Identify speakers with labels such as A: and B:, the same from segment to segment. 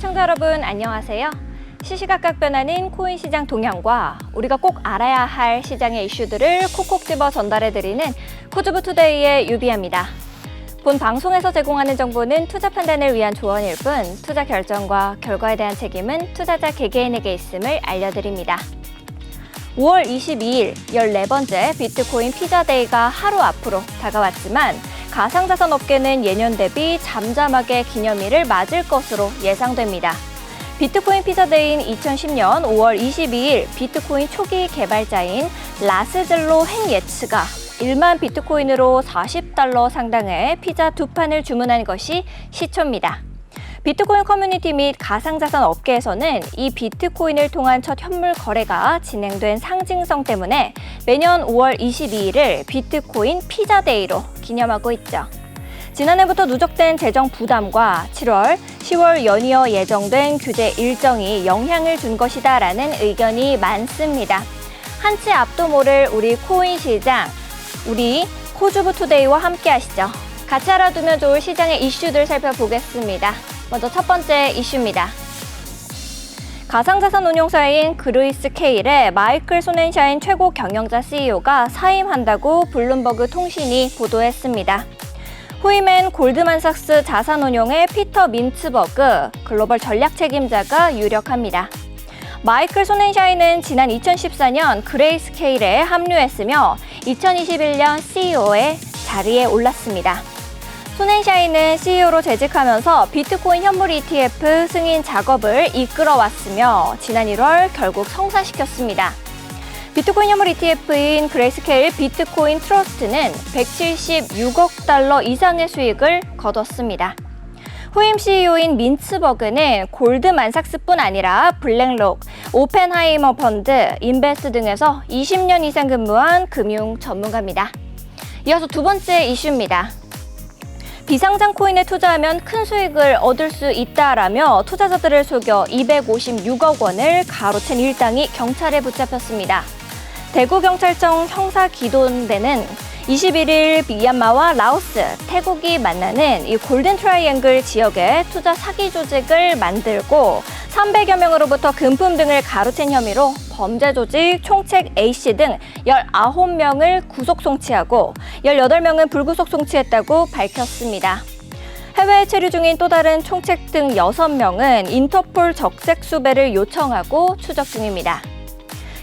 A: 시청자 여러분 안녕하세요. 시시각각 변하는 코인 시장 동향과 우리가 꼭 알아야 할 시장의 이슈들을 콕콕 집어 전달해드리는 코주브 투데이의 유비아입니다. 본 방송에서 제공하는 정보는 투자 판단을 위한 조언일 뿐 투자 결정과 결과에 대한 책임은 투자자 개개인에게 있음을 알려드립니다. 5월 22일 14번째 비트코인 피자데이가 하루 앞으로 다가왔지만 가상자산 업계는 예년 대비 잠잠하게 기념일을 맞을 것으로 예상됩니다. 비트코인 피자데이인 2010년 5월 22일 비트코인 초기 개발자인 라스젤로 행예츠가 1만 비트코인으로 $40 상당의 피자 2판을 주문한 것이 시초입니다. 비트코인 커뮤니티 및 가상자산 업계에서는 이 비트코인을 통한 첫 현물 거래가 진행된 상징성 때문에 매년 5월 22일을 비트코인 피자데이로 기념하고 있죠. 지난해부터 누적된 재정 부담과 7월, 10월 연이어 예정된 규제 일정이 영향을 준 것이다라는 의견이 많습니다. 한치 앞도 모를 우리 코인 시장, 우리 코주브 투데이와 함께 하시죠. 같이 알아두면 좋을 시장의 이슈들 살펴보겠습니다. 먼저 첫 번째 이슈입니다. 가상자산 운용사인 그루이스케일의 마이클 소넨샤인 최고 경영자 CEO가 사임한다고 블룸버그 통신이 보도했습니다. 후임엔 골드만삭스 자산운용의 피터 민츠버그 글로벌 전략 책임자가 유력합니다. 마이클 소넨샤인은 지난 2014년 그레이스케일에 합류했으며 2021년 CEO의 자리에 올랐습니다. 소넨샤인은 CEO로 재직하면서 비트코인 현물 ETF 승인 작업을 이끌어왔으며 지난 1월 결국 성사시켰습니다. 비트코인 현물 ETF인 그레이스케일 비트코인 트러스트는 $176억 이상의 수익을 거뒀습니다. 후임 CEO인 민츠버그는 골드만삭스뿐 아니라 블랙록, 오펜하이머 펀드, 인베스트 등에서 20년 이상 근무한 금융 전문가입니다. 이어서 두 번째 이슈입니다. 비상장 코인에 투자하면 큰 수익을 얻을 수 있다라며 투자자들을 속여 256억 원을 가로챈 일당이 경찰에 붙잡혔습니다. 대구경찰청 형사기동대는 21일 미얀마와 라오스, 태국이 만나는 이 골든 트라이앵글 지역에 투자 사기 조직을 만들고 300여 명으로부터 금품 등을 가로챈 혐의로 범죄 조직 총책 A씨 등 19명을 구속 송치하고 18명은 불구속 송치했다고 밝혔습니다. 해외에 체류 중인 또 다른 총책 등 6명은 인터폴 적색 수배를 요청하고 추적 중입니다.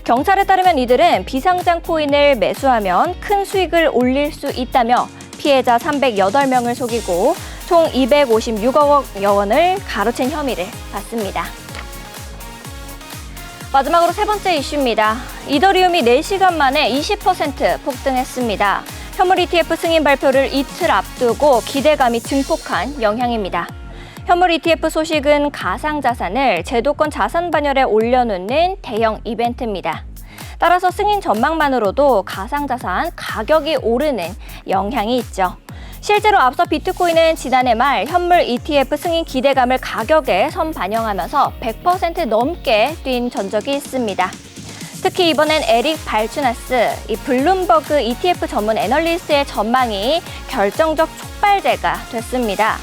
A: 경찰에 따르면 이들은 비상장 코인을 매수하면 큰 수익을 올릴 수 있다며 피해자 308명을 속이고 총 256억 원을 가로챈 혐의를 받습니다. 마지막으로 세 번째 이슈입니다. 이더리움이 4시간 만에 20% 폭등했습니다. 현물 ETF 승인 발표를 이틀 앞두고 기대감이 증폭한 영향입니다. 현물 ETF 소식은 가상자산을 제도권 자산 반열에 올려놓는 대형 이벤트입니다. 따라서 승인 전망만으로도 가상자산 가격이 오르는 영향이 있죠. 실제로 앞서 비트코인은 지난해 말 현물 ETF 승인 기대감을 가격에 선반영하면서 100% 넘게 뛴 전적이 있습니다. 특히 이번엔 에릭 발추나스, 이 블룸버그 ETF 전문 애널리스트의 전망이 결정적 촉발제가 됐습니다.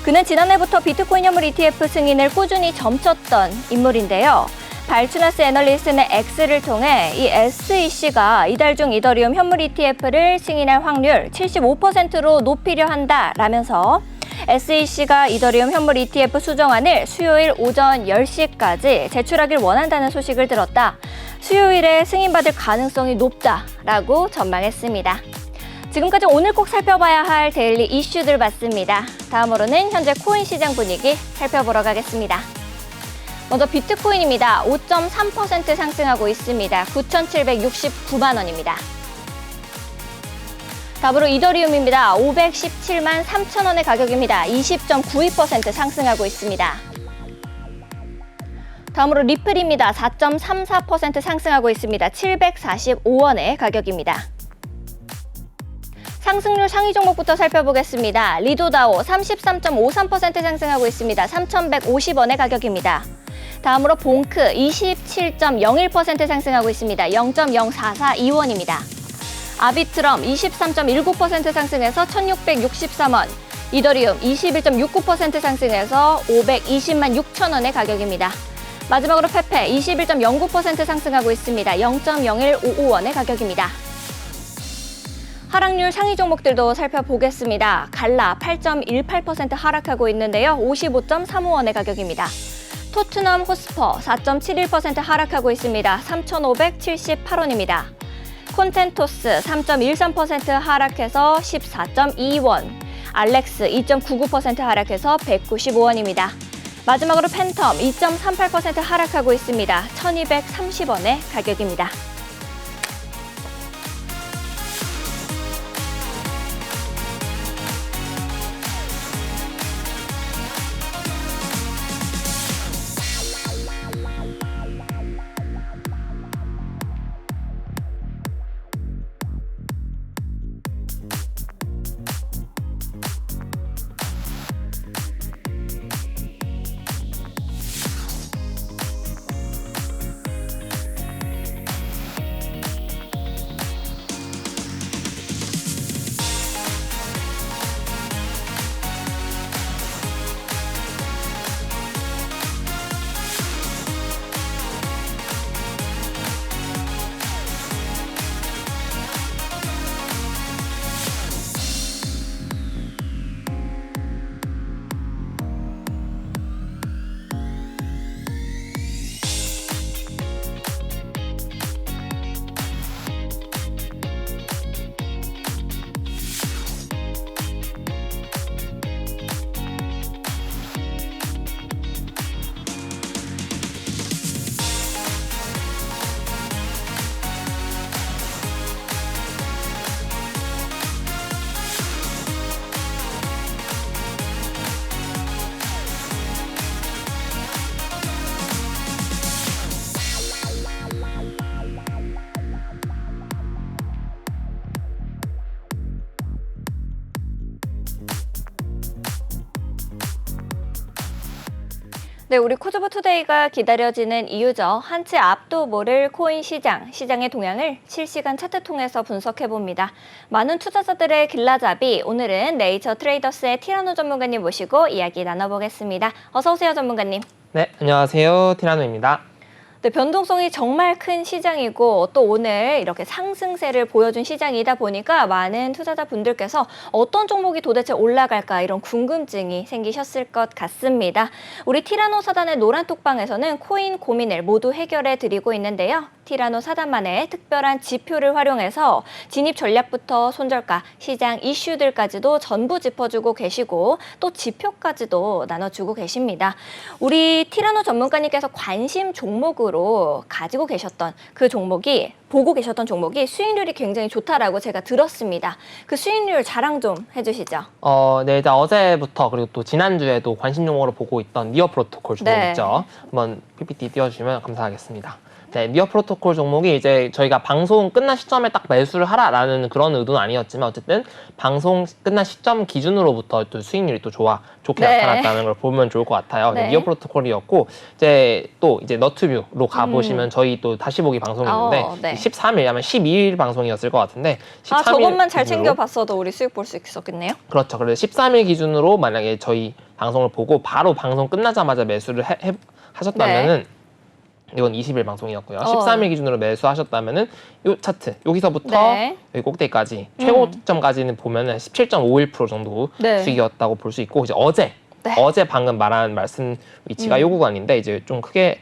A: 그는 지난해부터 비트코인 현물 ETF 승인을 꾸준히 점쳤던 인물인데요. 발추나스 애널리스트는 X를 통해 이 SEC가 이달 중 이더리움 현물 ETF를 승인할 확률 75%로 높이려 한다라면서 SEC가 이더리움 현물 ETF 수정안을 수요일 오전 10시까지 제출하길 원한다는 소식을 들었다. 수요일에 승인받을 가능성이 높다라고 전망했습니다. 지금까지 오늘 꼭 살펴봐야 할 데일리 이슈들 봤습니다. 다음으로는 현재 코인 시장 분위기 살펴보러 가겠습니다. 먼저 비트코인입니다. 5.3% 상승하고 있습니다. 9,769만 원입니다. 다음으로 이더리움입니다. 517만 3천 원의 가격입니다. 20.92% 상승하고 있습니다. 다음으로 리플입니다. 4.34% 상승하고 있습니다. 745원의 가격입니다. 상승률 상위 종목부터 살펴보겠습니다. 리도다오 33.53% 상승하고 있습니다. 3,150원의 가격입니다. 다음으로 봉크 27.01% 상승하고 있습니다. 0.0442원입니다. 아비트럼 23.19% 상승해서 1,663원, 이더리움 21.69% 상승해서 520만 6천 원의 가격입니다. 마지막으로 페페 21.09% 상승하고 있습니다. 0.0155원의 가격입니다. 하락률 상위 종목들도 살펴보겠습니다. 갈라 8.18% 하락하고 있는데요. 55.35원의 가격입니다. 토트넘 호스퍼 4.71% 하락하고 있습니다. 3,578원입니다. 콘텐토스 3.13% 하락해서 14.2원. 알렉스 2.99% 하락해서 195원입니다. 마지막으로 팬텀 2.38% 하락하고 있습니다. 1,230원의 가격입니다. 네, 우리 코즈보 투데이가 기다려지는 이유죠. 한 채 앞도 모를 코인 시장의 동향을 실시간 차트 통해서 분석해봅니다. 많은 투자자들의 길라잡이, 오늘은 네이처 트레이더스의 티라노 전문가님 모시고 이야기 나눠보겠습니다. 어서 오세요, 전문가님.
B: 네, 안녕하세요. 티라노입니다.
A: 네, 변동성이 정말 큰 시장이고 또 오늘 이렇게 상승세를 보여준 시장이다 보니까 많은 투자자분들께서 어떤 종목이 도대체 올라갈까 이런 궁금증이 생기셨을 것 같습니다. 우리 티라노 사단의 노란 톡방에서는 코인 고민을 모두 해결해 드리고 있는데요. 티라노 사단만의 특별한 지표를 활용해서 진입 전략부터 손절가, 시장 이슈들까지도 전부 짚어주고 계시고 또 지표까지도 나눠주고 계십니다. 우리 티라노 전문가님께서 관심 종목으로 가지고 계셨던 그 종목이 보고 계셨던 종목이 수익률이 굉장히 좋다라고 제가 들었습니다. 그 수익률 자랑 좀 해주시죠.
B: 네, 일단 어제부터 그리고 또 지난주에도 관심 종목으로 보고 있던 니어 프로토콜 종목
A: 네.
B: 있죠. 한번 PPT 띄워주시면 감사하겠습니다. 네, 니어 프로토콜 종목이 이제 저희가 방송 끝난 시점에 딱 매수를 하라라는 그런 의도는 아니었지만 어쨌든 방송 끝난 시점 기준으로부터 또 수익률이 또 좋게
A: 네.
B: 나타났다는 걸 보면 좋을 것 같아요.
A: 네.
B: 니어 프로토콜이었고 이제 너튜브로 가보시면 저희 또 다시 보기 방송이 있는데
A: 네.
B: 13일 아마 12일 방송이었을 것 같은데 13일
A: 저것만 잘
B: 기준으로
A: 챙겨봤어도 우리 수익 볼 수 있었겠네요.
B: 그렇죠. 그래서 13일 기준으로 만약에 저희 방송을 보고 바로 방송 끝나자마자 매수를 하셨다면은 이건 20일 방송이었고요. 13일 기준으로 매수하셨다면은 요 차트 여기서부터
A: 네.
B: 여기 꼭대기까지 최고점까지는 보면은 17.51% 정도
A: 네.
B: 수익이었다고 볼 수 있고 이제 어제 방금 말한 말씀 위치가 요 구간인데 이제 좀 크게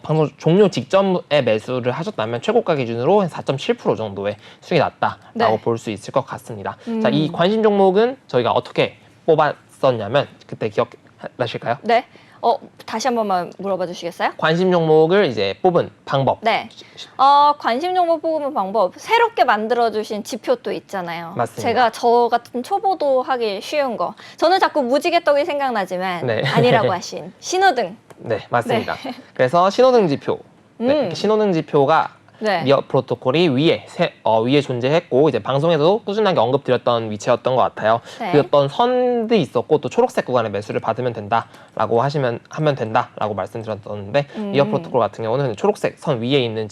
B: 방송 종료 직전에 매수를 하셨다면 최고가 기준으로 한 4.7% 정도의 수익이 났다라고
A: 네.
B: 볼 수 있을 것 같습니다. 자, 이 관심 종목은 저희가 어떻게 뽑았었냐면 그때 기억나실까요?
A: 네. 다시 한 번만 물어봐 주시겠어요?
B: 관심 종목을 이제 뽑은 방법.
A: 네. 관심 종목 뽑는 방법 새롭게 만들어 주신 지표도 있잖아요.
B: 맞습니다.
A: 제가 저 같은 초보도 하기 쉬운 거. 저는 자꾸 무지개떡이 생각나지만
B: 네.
A: 아니라고 하신 신호등.
B: 네, 맞습니다. 그래서 신호등 지표. 네, 이렇게 신호등 지표가
A: 네.
B: 니어 프로토콜이 위에 존재했고 이제 방송에서도 꾸준하게 언급드렸던 위치였던 것 같아요.
A: 네.
B: 그 어떤 선도 있었고 또 초록색 구간에 매수를 받으면 된다라고 하면 된다라고 말씀드렸었는데 니어 프로토콜 같은 경우는 초록색 선 위에 있는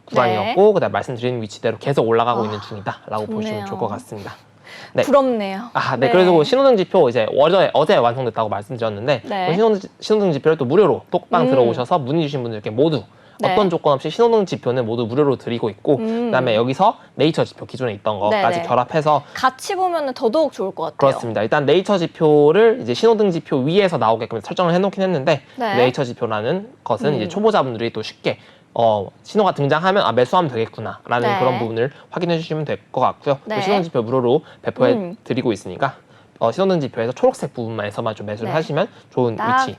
B: 구간이었고 그다음 말씀드린 위치대로 계속 올라가고 있는 중이다라고 보시면 좋을 것 같습니다. 네.
A: 부럽네요.
B: 네. 그래서 신호등 지표 이제 어제 완성됐다고 말씀드렸는데
A: 네.
B: 신호등 지표를 또 무료로 톡방 들어오셔서 문의 주신 분들께 모두
A: 네.
B: 어떤 조건 없이 신호등 지표는 모두 무료로 드리고 있고 그다음에 여기서 네이처 지표 기존에 있던 거까지
A: 네네.
B: 결합해서
A: 같이 보면 더더욱 좋을 것 같아요.
B: 그렇습니다. 일단 네이처 지표를 이제 신호등 지표 위에서 나오게끔 설정을 해놓긴 했는데
A: 네.
B: 네이처 지표라는 것은 이제 초보자분들이 또 쉽게 신호가 등장하면 매수하면 되겠구나라는
A: 네.
B: 그런 부분을 확인해 주시면 될 것 같고요.
A: 네.
B: 신호등 지표 무료로 배포해 드리고 있으니까 신호등 지표에서 초록색 부분만에서만 좀 매수를
A: 네.
B: 하시면 좋은
A: 딱
B: 위치.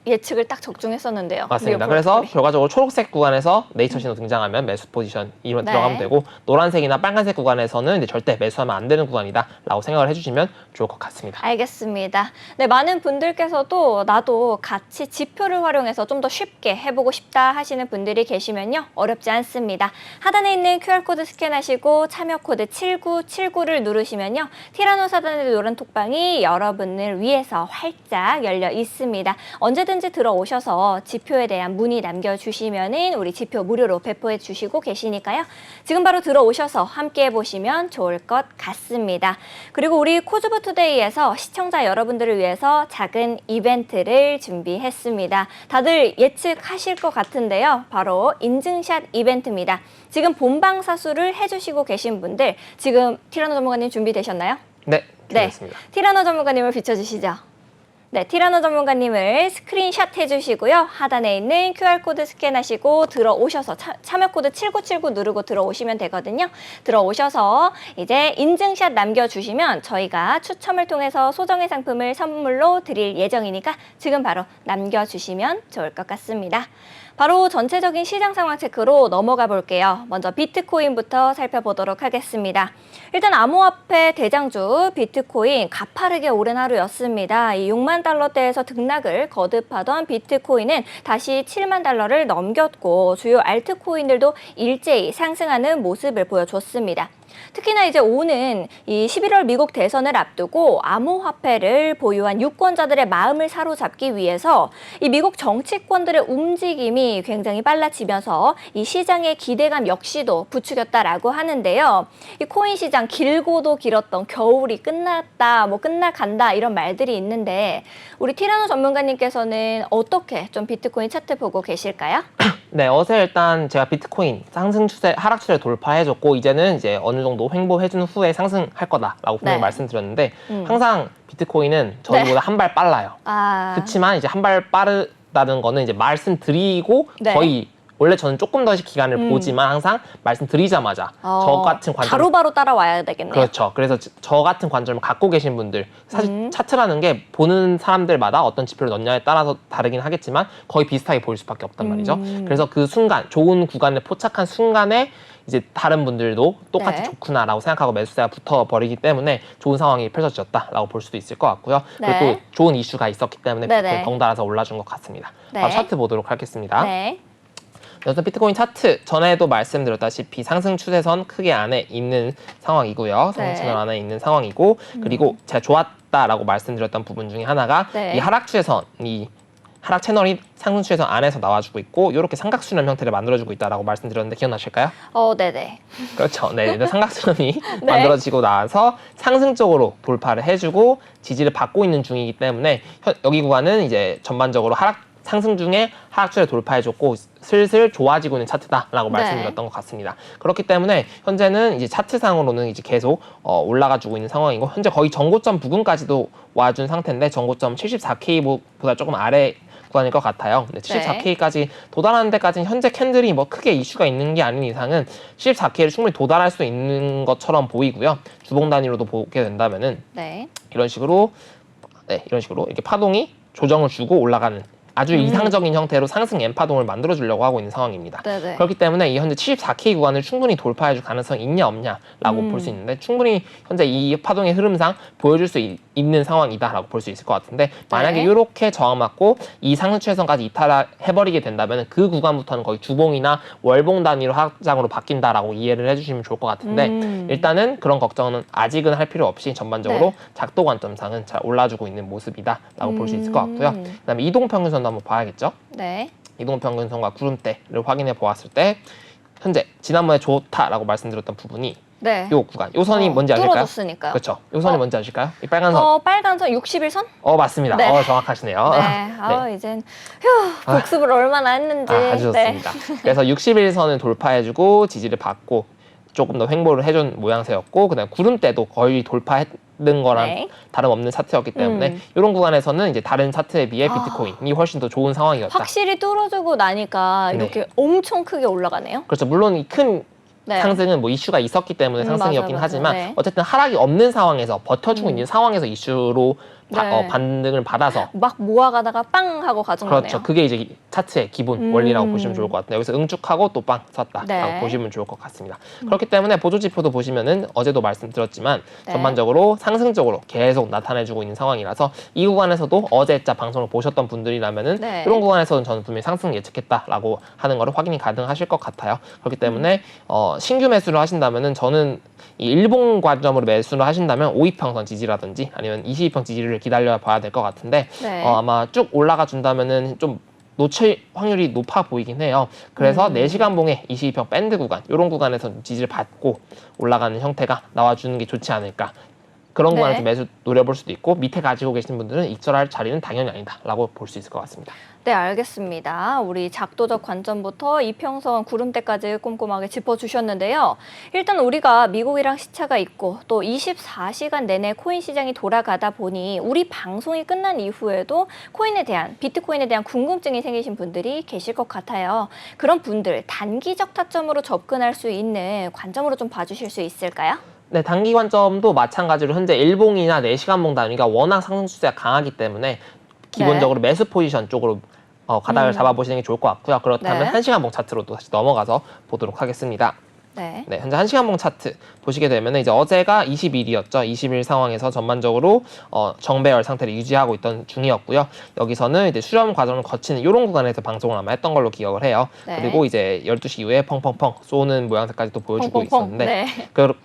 A: 예측을 딱 적중했었는데요.
B: 맞습니다. 그래서 결과적으로 초록색 구간에서 네이처 신호 등장하면 매수 포지션 이로
A: 네.
B: 들어가면 되고 노란색이나 빨간색 구간에서는 이제 절대 매수하면 안 되는 구간이다라고 생각을 해주시면 좋을 것 같습니다.
A: 알겠습니다. 네, 많은 분들께서도 나도 같이 지표를 활용해서 좀 더 쉽게 해보고 싶다 하시는 분들이 계시면요. 어렵지 않습니다. 하단에 있는 QR코드 스캔하시고 참여 코드 7979를 누르시면요. 티라노사단의 노란 톡방이 여러분을 위해서 활짝 열려 있습니다. 언제든지 들어오셔서 지표에 대한 문의 남겨주시면은 우리 지표 무료로 배포해 주시고 계시니까요. 지금 바로 들어오셔서 함께 해보시면 좋을 것 같습니다. 그리고 우리 코즈부 투데이에서 시청자 여러분들을 위해서 작은 이벤트를 준비했습니다. 다들 예측하실 것 같은데요. 바로 인증샷 이벤트입니다. 지금 본방 사수를 해주시고 계신 분들 지금 티라노 전문가님 준비되셨나요?
B: 네, 준비했습니다.
A: 티라노 전문가님을 비춰주시죠. 네, 티라노 전문가님을 스크린샷 해주시고요. 하단에 있는 QR코드 스캔하시고 들어오셔서 참여 코드 7979 누르고 들어오시면 되거든요. 들어오셔서 이제 인증샷 남겨주시면 저희가 추첨을 통해서 소정의 상품을 선물로 드릴 예정이니까 지금 바로 남겨주시면 좋을 것 같습니다. 바로 전체적인 시장 상황 체크로 넘어가 볼게요. 먼저 비트코인부터 살펴보도록 하겠습니다. 일단 암호화폐 대장주 비트코인 가파르게 오른 하루였습니다. 이 6만 달러대에서 등락을 거듭하던 비트코인은 다시 7만 달러를 넘겼고 주요 알트코인들도 일제히 상승하는 모습을 보여줬습니다. 특히나 이제 오는 이 11월 미국 대선을 앞두고 암호화폐를 보유한 유권자들의 마음을 사로잡기 위해서 이 미국 정치권들의 움직임이 굉장히 빨라지면서 이 시장의 기대감 역시도 부추겼다라고 하는데요. 이 코인 시장 길고도 길었던 겨울이 끝났다, 끝나간다 이런 말들이 있는데 우리 티라노 전문가님께서는 어떻게 좀 비트코인 차트 보고 계실까요?
B: 네, 어제 일단 제가 비트코인 상승 추세, 하락 추세 돌파해줬고 이제는 이제 어느 정도 횡보해준 후에 상승할 거다라고 분명히 말씀드렸는데 항상 비트코인은 저희보다 한 발 빨라요. 그렇지만 이제 한 발 빠르다는 거는 이제 말씀드리고 거의 원래 저는 조금 더 기간을 보지만 항상 말씀드리자마자 저 같은 관점
A: 바로바로 따라와야 되겠네요.
B: 그렇죠. 그래서 저 같은 관점을 갖고 계신 분들 사실 차트라는 게 보는 사람들마다 어떤 지표를 넣냐에 따라서 다르긴 하겠지만 거의 비슷하게 보일 수밖에 없단 말이죠. 그래서 그 순간 좋은 구간에 포착한 순간에 이제 다른 분들도 똑같이 좋구나라고 생각하고 매수세가 붙어버리기 때문에 좋은 상황이 펼쳐졌다라고 볼 수도 있을 것 같고요. 그리고 또 좋은 이슈가 있었기 때문에 비트코인 덩달아서 올라준 것 같습니다. 바로 차트 보도록 하겠습니다. 그래서 비트코인 차트 전에도 말씀드렸다시피 상승 추세선 크게 안에 있는 상황이고요. 상승 채널 안에 있는 상황이고 그리고 제가 좋았다라고 말씀드렸던 부분 중에 하나가 이 하락 추세선, 이 하락 채널이 상승 추세선 안에서 나와주고 있고 이렇게 삼각수렴 형태를 만들어주고 있다라고 말씀드렸는데 기억나실까요?
A: 네네.
B: 그렇죠. 네, 삼각수렴이 만들어지고 나서 상승적으로 돌파를 해주고 지지를 받고 있는 중이기 때문에 여기 구간은 이제 전반적으로 상승 중에 하락 추세를 돌파해줬고 슬슬 좋아지고 있는 차트다라고 말씀드렸던 것 같습니다. 그렇기 때문에 현재는 이제 차트상으로는 이제 계속 올라가주고 있는 상황이고 현재 거의 전고점 부근까지도 와준 상태인데 전고점 74K보다 조금 아래 구간일 것 같아요. 74K까지 도달하는 데까지는 현재 캔들이 크게 이슈가 있는 게 아닌 이상은 74K를 충분히 도달할 수 있는 것처럼 보이고요. 주봉 단위로도 보게 된다면은 이런 식으로 이렇게 파동이 조정을 주고 올라가는 아주 이상적인 형태로 상승 N파동을 만들어주려고 하고 있는 상황입니다. 그렇기 때문에 이 현재 74K 구간을 충분히 돌파해줄 가능성이 있냐 없냐라고 볼 수 있는데 충분히 현재 이 파동의 흐름상 보여줄 수 있는 상황이다라고 볼 수 있을 것 같은데 만약에 이렇게 저항받고 이 상승 추세선까지 이탈해버리게 된다면 그 구간부터는 거의 주봉이나 월봉 단위로 하락장으로 바뀐다라고 이해를 해주시면 좋을 것 같은데 일단은 그런 걱정은 아직은 할 필요 없이 전반적으로 작도 관점상은 잘 올라주고 있는 모습이다라고 볼 수 있을 것 같고요. 그다음에 이동평균선도 한번 봐야겠죠? 이동평균선과 구름대를 확인해 보았을 때 현재 지난번에 좋다라고 말씀드렸던 부분이
A: 네.
B: 요 구간, 요 선이 뭔지 아실까요?
A: 뚫어줬으니까요.
B: 그렇죠. 요 선이 뭔지 아실까요? 이 빨간 선.
A: 빨간 선 61선?
B: 맞습니다.
A: 네.
B: 정확하시네요.
A: 네. 이젠 휴, 복습을 얼마나 했는지.
B: 아주 좋습니다. 그래서 61선을 돌파해주고 지지를 받고 조금 더 횡보를 해준 모양새였고, 그다음 구름대도 거의 돌파했는 거랑
A: 네.
B: 다름없는 차트였기 때문에 이런 구간에서는 이제 다른 차트에 비해 비트코인이 훨씬 더 좋은 상황이었다.
A: 확실히 뚫어주고 나니까
B: 네.
A: 이렇게 엄청 크게 올라가네요.
B: 그렇죠. 물론 이 큰
A: 네.
B: 상승은 뭐 이슈가 있었기 때문에 상승이었긴
A: 맞아요.
B: 하지만
A: 네.
B: 어쨌든 하락이 없는 상황에서 버텨주고 있는 상황에서 이슈로
A: 네.
B: 반등을 받아서
A: 막 모아가다가 빵 하고 가진
B: 그렇죠.
A: 거네요.
B: 그게 이제 차트의 기본 원리라고 보시면 좋을 것 같아요. 여기서 응축하고 또 빵 샀다라고
A: 네.
B: 보시면 좋을 것 같습니다. 그렇기 때문에 보조지표도 보시면은 어제도 말씀드렸지만
A: 네.
B: 전반적으로 상승적으로 계속 나타내주고 있는 상황이라서 이 구간에서도 어제자 방송을 보셨던 분들이라면은
A: 네.
B: 이런 구간에서는 저는 분명히 상승 예측했다라고 하는 거를 확인이 가능하실 것 같아요. 그렇기 때문에 신규 매수를 하신다면은 저는 이 일봉 관점으로 매수를 하신다면 5이평선 지지라든지 아니면 22평 지지를 기다려 봐야 될 것 같은데
A: 네.
B: 아마 쭉 올라가 준다면은 좀 놓칠 확률이 높아 보이긴 해요. 그래서 4시간 봉의 22평 밴드 구간 이런 구간에서 지지를 받고 올라가는 형태가 나와주는 게 좋지 않을까. 그런
A: 네.
B: 구간에서 매수 노려볼 수도 있고 밑에 가지고 계신 분들은 익절할 자리는 당연히 아니다라고 볼 수 있을 것 같습니다.
A: 네, 알겠습니다. 우리 작도적 관점부터 이평선 구름대까지 꼼꼼하게 짚어주셨는데요. 일단 우리가 미국이랑 시차가 있고 또 24시간 내내 코인 시장이 돌아가다 보니 우리 방송이 끝난 이후에도 비트코인에 대한 궁금증이 생기신 분들이 계실 것 같아요. 그런 분들 단기적 타점으로 접근할 수 있는 관점으로 좀 봐주실 수 있을까요?
B: 네, 단기 관점도 마찬가지로 현재 일봉이나 4시간봉 단위가 워낙 상승 추세가 강하기 때문에 기본적으로 매수 포지션 쪽으로 가닥을 잡아보시는 게 좋을 것 같고요. 그렇다면
A: 네.
B: 1시간봉 차트로 또 다시 넘어가서 보도록 하겠습니다.
A: 네.
B: 네, 현재 1시간봉 차트 보시게 되면 이제 어제가 20일이었죠. 20일 상황에서 전반적으로 정배열 상태를 유지하고 있던 중이었고요. 여기서는 이제 수렴 과정을 거치는 이런 구간에서 방송을 아마 했던 걸로 기억을 해요.
A: 네.
B: 그리고 이제 12시 이후에 펑펑펑 쏘는 모양새까지 또 보여주고
A: 펑펑펑.
B: 있었는데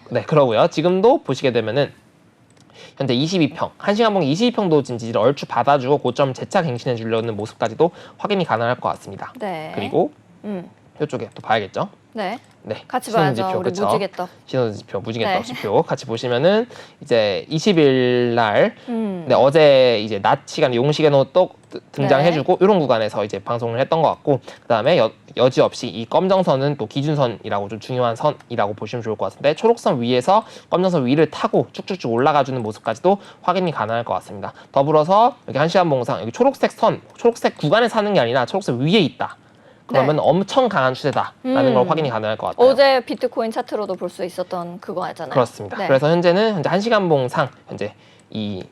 A: 네.
B: 그러고요. 지금도 보시게 되면은 현재 22평, 1시간봉 22평도 지지를 얼추 받아주고 고점 재차 갱신해 주려는 모습까지도 확인이 가능할 것 같습니다.
A: 네.
B: 그리고
A: 음.
B: 이쪽에 또 봐야겠죠.
A: 네.
B: 네,
A: 같이 봐야죠.
B: 신호지표,
A: 우리
B: 그쵸?
A: 무지개떡.
B: 신호지표, 무지개떡
A: 네.
B: 지표 같이 보시면은 이제 20일 날
A: 네.
B: 어제 이제 낮 시간에 용시계노 또 등장해주고 이런 구간에서 이제 방송을 했던 것 같고 그다음에 여지없이 이 검정선은 또 기준선이라고 좀 중요한 선이라고 보시면 좋을 것 같은데 초록선 위에서 검정선 위를 타고 쭉쭉쭉 올라가주는 모습까지도 확인이 가능할 것 같습니다. 더불어서 여기 1시간 봉상 여기 초록색 선, 초록색 구간에 사는 게 아니라 초록색 위에 있다. 그러면 엄청 강한 추세다라는 걸 확인이 가능할 것 같아요.
A: 어제 비트코인 차트로도 볼 수 있었던 그거잖아요.
B: 그렇습니다.
A: 네.
B: 그래서 현재는 1시간 봉상 현재 이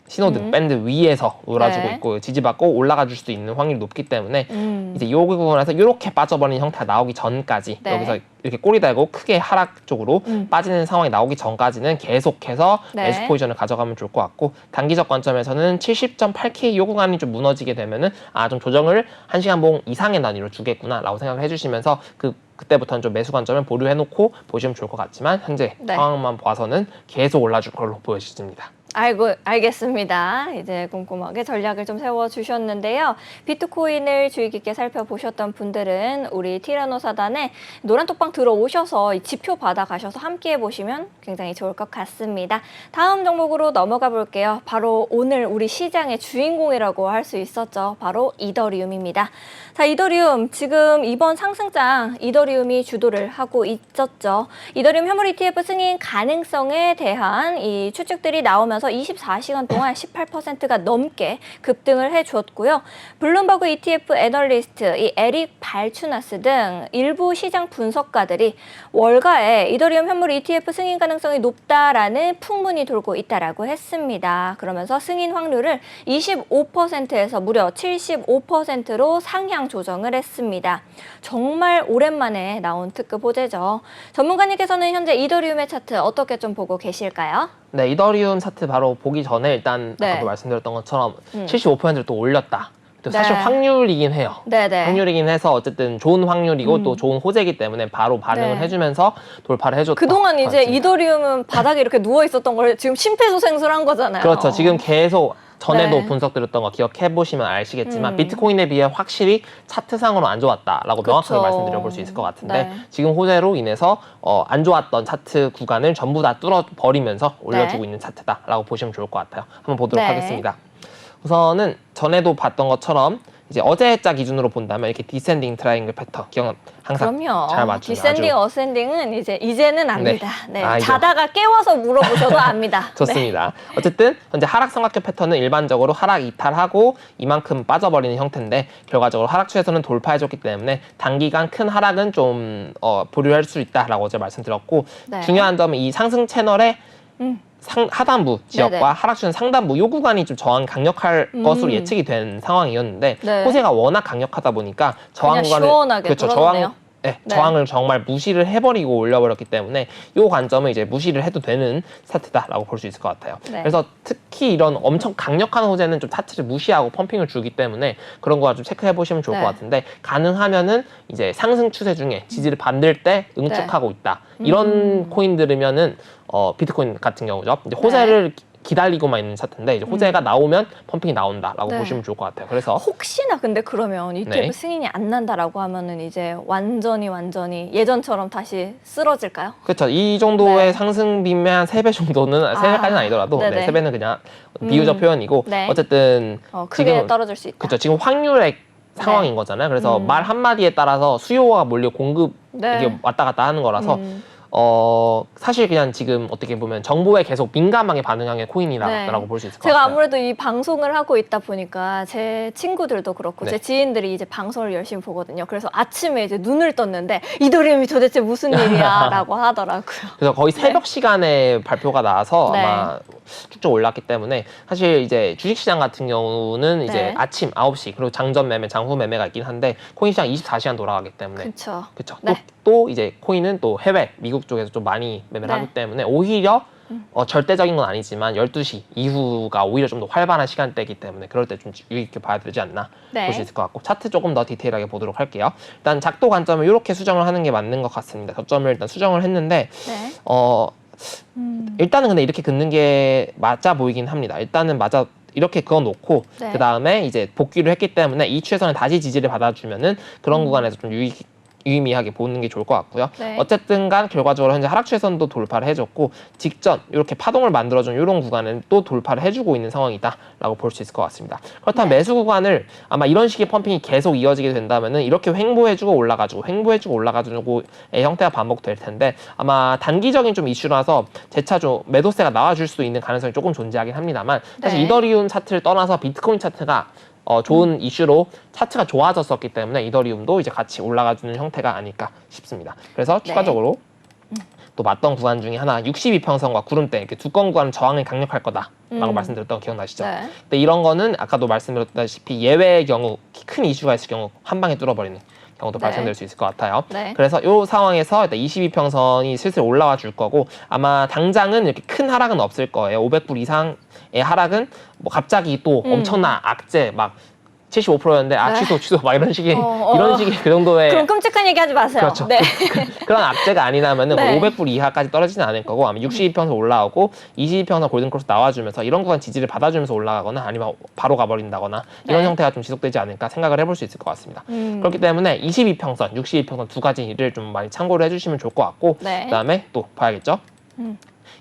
B: 신호등 밴드 위에서 놀아주고
A: 네.
B: 있고 지지받고 올라가 줄 수도 있는 확률이 높기 때문에
A: 이제
B: 이제 요 부분에서 이렇게 빠져버리는 형태가 나오기 전까지
A: 네.
B: 여기서 이렇게 꼬리 달고 크게 하락 쪽으로 빠지는 상황이 나오기 전까지는 계속해서
A: 네.
B: 매수 포지션을 가져가면 좋을 것 같고 단기적 관점에서는 70.8K 요 구간이 좀 무너지게 되면은 좀 조정을 1시간 봉 이상의 단위로 주겠구나라고 생각을 해주시면서 그때부터는 좀 매수 관점을 보류해놓고 보시면 좋을 것 같지만 현재
A: 네.
B: 상황만 봐서는 계속 올라줄 걸로 보여집니다.
A: 알겠습니다. 이제 꼼꼼하게 전략을 좀 세워주셨는데요. 비트코인을 주의 깊게 살펴보셨던 분들은 우리 티라노사단에 노란톡방 들어오셔서 이 지표 받아가셔서 함께 해보시면 굉장히 좋을 것 같습니다. 다음 종목으로 넘어가 볼게요. 바로 오늘 우리 시장의 주인공이라고 할 수 있었죠. 바로 이더리움입니다. 자, 이더리움 지금 이번 상승장 이더리움이 주도를 하고 있었죠. 이더리움 현물 ETF 승인 가능성에 대한 이 추측들이 나오면서 24시간 동안 18%가 넘게 급등을 해줬고요. 블룸버그 ETF 애널리스트 이 에릭 발추나스 등 일부 시장 분석가들이 월가에 이더리움 현물 ETF 승인 가능성이 높다라는 풍문이 돌고 있다라고 했습니다. 그러면서 승인 확률을 25%에서 무려 75%로 상향 조정을 했습니다. 정말 오랜만에 나온 특급 호재죠. 전문가님께서는 현재 이더리움의 차트 어떻게 좀 보고 계실까요?
B: 네, 이더리움 차트 바로 보기 전에 일단
A: 네.
B: 아까도 말씀드렸던 것처럼 75%를 또 올렸다. 또 사실
A: 네.
B: 확률이긴 해요.
A: 네네.
B: 확률이긴 해서 어쨌든 좋은 확률이고 또 좋은 호재이기 때문에 바로 반응을
A: 네.
B: 해주면서 돌파를 해줬다.
A: 그동안 이제
B: 맞습니다.
A: 이더리움은 바닥에 이렇게 누워 있었던 걸 지금 심폐소생술한 거잖아요.
B: 그렇죠. 지금 계속 전에도
A: 네.
B: 분석드렸던 거 기억해 보시면 아시겠지만
A: 음.
B: 비트코인에 비해 확실히 차트상으로 안 좋았다라고
A: 그쵸.
B: 명확하게 말씀드려 볼 수 있을 것 같은데
A: 네.
B: 지금 호재로 인해서 안 좋았던 차트 구간을 전부 다 뚫어 버리면서 올려주고
A: 네.
B: 있는 차트다라고 보시면 좋을 것 같아요. 한번 보도록
A: 네.
B: 하겠습니다. 우선은 전에도 봤던 것처럼 이제 어제자 기준으로 본다면 이렇게 디센딩 트라이앵글 패턴 기억 항상
A: 그럼요.
B: 잘 맞추는
A: 디센딩,
B: 아주
A: 어센딩은 이제는 압니다. 네.
B: 알죠.
A: 자다가 깨워서 물어보셔도 압니다. 네.
B: 좋습니다. 어쨌든 현재 하락 삼각형 패턴은 일반적으로 하락 이탈하고 이만큼 빠져버리는 형태인데 결과적으로 하락 추세선은 돌파해줬기 때문에 단기간 큰 하락은 좀 보류할 수 있다라고 어제 말씀드렸고
A: 네.
B: 중요한 점은 이 상승 채널의 하단부 지역과
A: 네네.
B: 하락추는 상단부 요 구간이 좀 저항 강력할 것으로 예측이 된 상황이었는데
A: 네.
B: 호재가 워낙 강력하다 보니까 저항
A: 그냥
B: 구간을
A: 시원하게
B: 그렇죠.
A: 뚫어졌네요. 네.
B: 저항을 정말 무시를 해버리고 올려버렸기 때문에 이 관점은 이제 무시를 해도 되는 차트다라고 볼 수 있을 것 같아요.
A: 네.
B: 그래서 특히 이런 엄청 강력한 호재는 좀 차트를 무시하고 펌핑을 주기 때문에 그런 거 좀 체크해 보시면 좋을
A: 네.
B: 것 같은데 가능하면은 이제 상승 추세 중에 지지를 받을 때 응축하고 있다. 이런 코인들이면은 비트코인 같은 경우죠. 이제 호재를 기다리고만 있는 차트인데 이제 호재가 나오면 펌핑이 나온다라고
A: 네.
B: 보시면 좋을 것 같아요. 그래서
A: 혹시나 근데 그러면 ETF
B: 네.
A: 승인이 안 난다라고 하면은 이제 완전히 예전처럼 다시 쓰러질까요?
B: 그렇죠. 이 정도의
A: 네.
B: 상승비면 한 3배 정도는, 3배까지는 아니더라도,
A: 네네.
B: 3배는 그냥 비유적 표현이고,
A: 네.
B: 어쨌든,
A: 크게
B: 지금,
A: 떨어질 수 있다.
B: 그렇죠. 지금 확률의 상황인 거잖아요. 그래서 말 한마디에 따라서 수요가 몰려 공급,
A: 네.
B: 이게 왔다 갔다 하는 거라서, 사실 그냥 지금 어떻게 보면 정보에 계속 민감하게 반응하는 코인이라고
A: 네.
B: 볼 수 있을 것
A: 제가
B: 같아요.
A: 아무래도 이 방송을 하고 있다 보니까 제 친구들도 그렇고
B: 네.
A: 제 지인들이 이제 방송을 열심히 보거든요. 그래서 아침에 이제 눈을 떴는데 이더리움이 도대체 무슨 일이야라고 하더라고요.
B: 그래서 거의 새벽 시간에 발표가 나와서
A: 네.
B: 아마 쭉쭉 올랐기 때문에 사실 이제 주식시장 같은 경우는 이제
A: 네.
B: 아침 9시 그리고 장전 매매, 장후 매매가 있긴 한데 코인시장 24시간 돌아가기 때문에
A: 그렇죠.
B: 그렇죠.
A: 네.
B: 또 이제 코인은 또 해외, 미국 쪽에서 좀 많이 매매를
A: 네.
B: 하기 때문에 오히려 절대적인 건 아니지만 12시 이후가 오히려 좀 더 활발한 시간대이기 때문에 그럴 때 좀 유의 있게 봐야 되지 않나
A: 네.
B: 볼 수 있을 것 같고 차트 조금 더 디테일하게 보도록 할게요. 일단 작도 관점을 이렇게 수정을 하는 게 맞는 것 같습니다. 저점을 일단 수정을 했는데
A: 네.
B: 일단은 근데 이렇게 긋는 게 맞아 보이긴 합니다. 일단은 맞아 이렇게 그어 놓고
A: 네.
B: 그 다음에 이제 복귀를 했기 때문에 이 추세선을 다시 지지를 받아주면은 그런 구간에서 좀 유의미하게 보는 게 좋을 것 같고요.
A: 네.
B: 어쨌든 간 결과적으로 현재 하락 추세선도 돌파를 해줬고 직전 이렇게 파동을 만들어준 이런 구간은 또 돌파를 해주고 있는 상황이다라고 볼 수 있을 것 같습니다. 그렇다면
A: 네.
B: 매수 구간을 아마 이런 식의 펌핑이 계속 이어지게 된다면은 이렇게 횡보해주고 올라가지고의 형태가 반복될 텐데 아마 단기적인 좀 이슈라서 재차 좀 매도세가 나와줄 수 있는 가능성이 조금 존재하긴 합니다만 사실
A: 네.
B: 이더리움 차트를 떠나서 비트코인 차트가 좋은 이슈로 차트가 좋아졌었기 때문에 이더리움도 이제 같이 올라가주는 형태가 아닐까 싶습니다. 그래서 추가적으로 또 맞던 구간 중에 하나 62평선과 구름대 이렇게 두꺼운 구간은 저항이 강력할 거다라고 말씀드렸던 거 기억나시죠?
A: 네.
B: 근데 이런 거는 아까도 말씀드렸다시피 예외의 경우 큰 이슈가 있을 경우 한 방에 뚫어버리는 경우도
A: 네.
B: 발생될 수 있을 것 같아요.
A: 네.
B: 그래서 이 상황에서 일단 22평선이 슬슬 올라와 줄 거고 아마 당장은 이렇게 큰 하락은 없을 거예요. 500불 이상의 하락은 뭐 갑자기 또 엄청난 악재 막 75%였는데
A: 네.
B: 취소 막 이런 식의
A: 어.
B: 그 정도의
A: 그럼 끔찍한 얘기 하지 마세요.
B: 그렇죠.
A: 네.
B: 그런 악재가 아니라면은
A: 네.
B: 500불 이하까지 떨어지진 않을 거고 아마 62평선 올라오고 22평선 골든크로스 나와주면서 이런 구간 지지를 받아주면서 올라가거나 아니면 바로 가버린다거나 이런
A: 네.
B: 형태가 좀 지속되지 않을까 생각을 해볼 수 있을 것 같습니다. 그렇기 때문에 22평선, 62평선 두 가지를 좀 많이 참고를 해주시면 좋을 것 같고
A: 네.
B: 그다음에 또 봐야겠죠.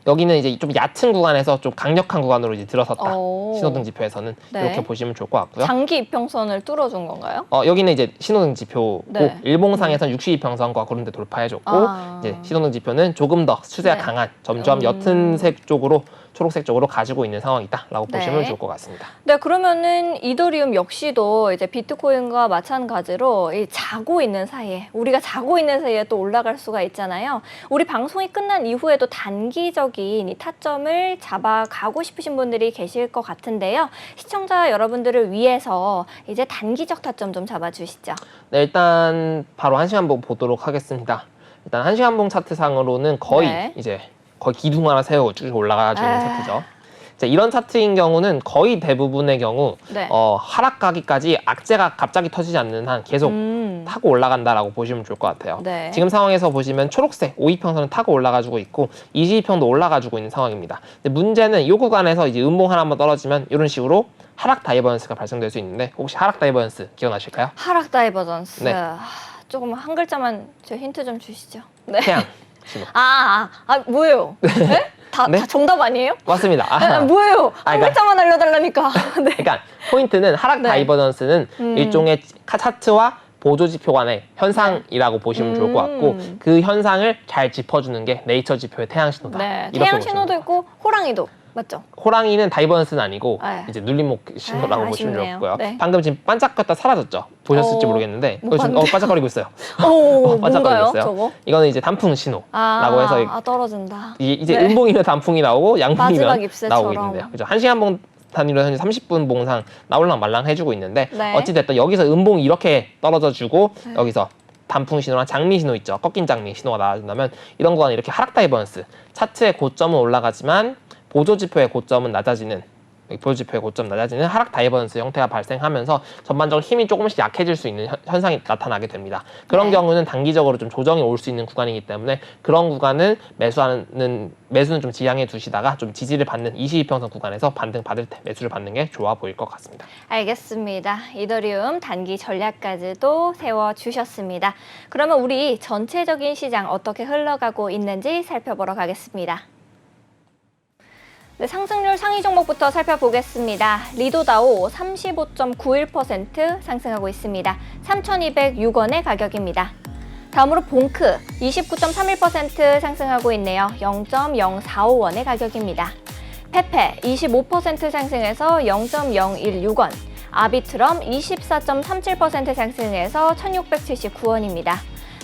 B: 여기는 이제 좀 얕은 구간에서 좀 강력한 구간으로 이제 들어섰다.
A: 오.
B: 신호등 지표에서는
A: 네.
B: 이렇게 보시면 좋을 것 같고요.
A: 장기 이평선을 뚫어준 건가요?
B: 여기는 이제 신호등 지표고
A: 네.
B: 일봉상에서는 62평선과 그런 데 돌파해줬고
A: 아.
B: 이제 신호등 지표는 조금 더 추세가
A: 네.
B: 강한 점점 옅은 색 쪽으로 초록색 쪽으로 가지고 있는 상황이다라고
A: 네.
B: 보시면 좋을 것 같습니다.
A: 네, 그러면은 이더리움 역시도 이제 비트코인과 마찬가지로 이 자고 있는 사이에 우리가 자고 있는 사이에 또 올라갈 수가 있잖아요. 우리 방송이 끝난 이후에도 단기적인 이 타점을 잡아가고 싶으신 분들이 계실 것 같은데요. 시청자 여러분들을 위해서 이제 단기적 타점 좀 잡아주시죠.
B: 네, 일단 바로 1시간봉 보도록 하겠습니다. 일단 1시간봉 차트상으로는 거의
A: 네.
B: 이제 거의 기둥 하나 세우고 쭉 올라가주는
A: 아.
B: 차트죠. 이제 이런 차트인 경우는 거의 대부분의 경우
A: 네.
B: 하락 가기까지 악재가 갑자기 터지지 않는 한 계속 타고 올라간다라고 보시면 좋을 것 같아요.
A: 네.
B: 지금 상황에서 보시면 초록색 520평선은 타고 올라가지고 있고 22평도 올라가지고 있는 상황입니다. 근데 문제는 이 구간에서 이제 음봉 하나 한번 떨어지면 이런 식으로 하락 다이버전스가 발생될 수 있는데 혹시 하락 다이버전스 기억나실까요?
A: 하락 다이버전스.
B: 네.
A: 조금 한 글자만 저 힌트 좀 주시죠. 네.
B: 태양 신호.
A: 뭐예요? 네? 다 정답 아니에요?
B: 맞습니다.
A: 뭐예요? 한
B: 그러니까-
A: 글자만 알려달라니까. 네.
B: 그러니까 포인트는 하락
A: 네.
B: 다이버전스는 일종의 차트와 보조지표 간의 현상이라고 보시면 좋을 것 같고 그 현상을 잘 짚어주는 게 네이처 지표의 태양 신호다.
A: 네.
B: 이렇게
A: 태양
B: 보시면
A: 신호도
B: 돼요.
A: 있고 호랑이도 맞죠?
B: 호랑이는 다이버전스는 아니고
A: 네.
B: 이제 눌림목 신호라고 보시면
A: 아쉽네요.
B: 좋고요.
A: 네.
B: 방금 지금 반짝거렸다 사라졌죠? 보셨을지 모르겠는데
A: 못
B: 지금
A: 봤는데요.
B: 반짝거리고 있어요.
A: 뭔가요?
B: 반짝거리고 있어요.
A: 저거?
B: 이거는 이제 단풍 신호라고 해서
A: 떨어진다.
B: 이제
A: 네.
B: 음봉이면 단풍이 나오고
A: 마지막
B: 양봉이면
A: ip새처럼.
B: 나오고 있는데요. 그죠? 1시간 봉 단위로 현재 30분 봉상 나올랑 말랑 해주고 있는데
A: 네.
B: 어찌됐든 여기서 음봉이 이렇게 떨어져 주고 여기서 단풍 신호랑 장미 신호 있죠. 꺾인 장미 신호가 나와준다면 이런 구간은 이렇게 하락 다이버전스 차트의 고점은 올라가지만 보조지표의 고점은 낮아지는 보조지표의 고점 낮아지는 하락 다이버전스 형태가 발생하면서 전반적으로 힘이 조금씩 약해질 수 있는 현상이 나타나게 됩니다. 그런
A: 네.
B: 경우는 단기적으로 좀 조정이 올 수 있는 구간이기 때문에 그런 구간은 매수는 좀 지양해 두시다가 좀 지지를 받는 22평선 구간에서 반등 받을 때 매수를 받는 게 좋아 보일 것 같습니다.
A: 알겠습니다. 이더리움 단기 전략까지도 세워주셨습니다. 그러면 우리 전체적인 시장 어떻게 흘러가고 있는지 살펴보러 가겠습니다. 네, 상승률 상위 종목부터 살펴보겠습니다. 리도다오 35.91% 상승하고 있습니다. 3,206원의 가격입니다. 다음으로 봉크 29.31% 상승하고 있네요. 0.045원의 가격입니다. 페페 25% 상승해서 0.016원, 아비트럼 24.37% 상승해서 1,679원입니다.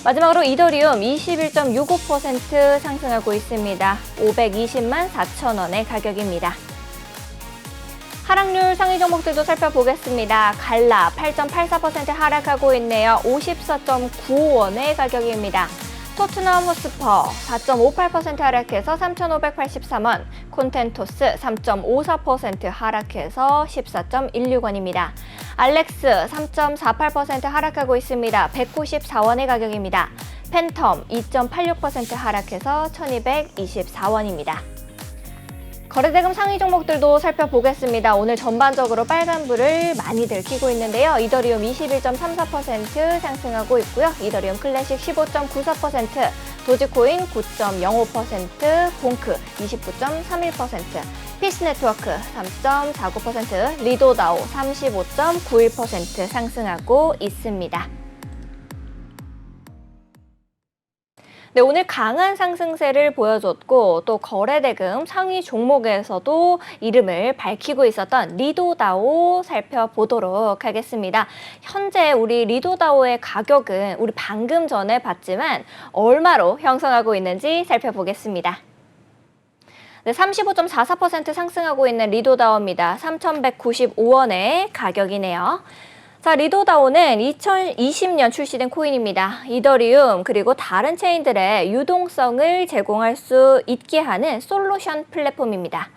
A: 마지막으로 이더리움 21.65% 상승하고 있습니다. 520만 4천원의 가격입니다. 하락률 상위 종목들도 살펴보겠습니다. 갈라 8.84% 하락하고 있네요. 54.95원의 가격입니다. 토트넘 호스퍼 4.58% 하락해서 3,583원, 콘텐토스 3.54% 하락해서 14.16원입니다. 알렉스 3.48% 하락하고 있습니다. 194원의 가격입니다. 팬텀 2.86% 하락해서 1,224원입니다. 거래대금 상위 종목들도 살펴보겠습니다. 오늘 전반적으로 빨간불을 많이들 켜고 있는데요. 이더리움 21.34% 상승하고 있고요. 이더리움 클래식 15.94%, 도지코인 9.05%, 봉크 29.31%, 피스네트워크 3.49%, 리도다오 35.91% 상승하고 있습니다. 네, 오늘 강한 상승세를 보여줬고 또 거래대금 상위 종목에서도 이름을 밝히고 있었던 리도다오 살펴보도록 하겠습니다. 현재 우리 리도다오의 가격은 우리 방금 전에 봤지만 얼마로 형성하고 있는지 살펴보겠습니다. 네, 35.44% 상승하고 있는 리도다오입니다. 3,195원의 가격이네요. 자, 리도다오는 2020년 출시된 코인입니다. 이더리움 그리고 다른 체인들의 유동성을 제공할 수 있게 하는 솔루션 플랫폼입니다.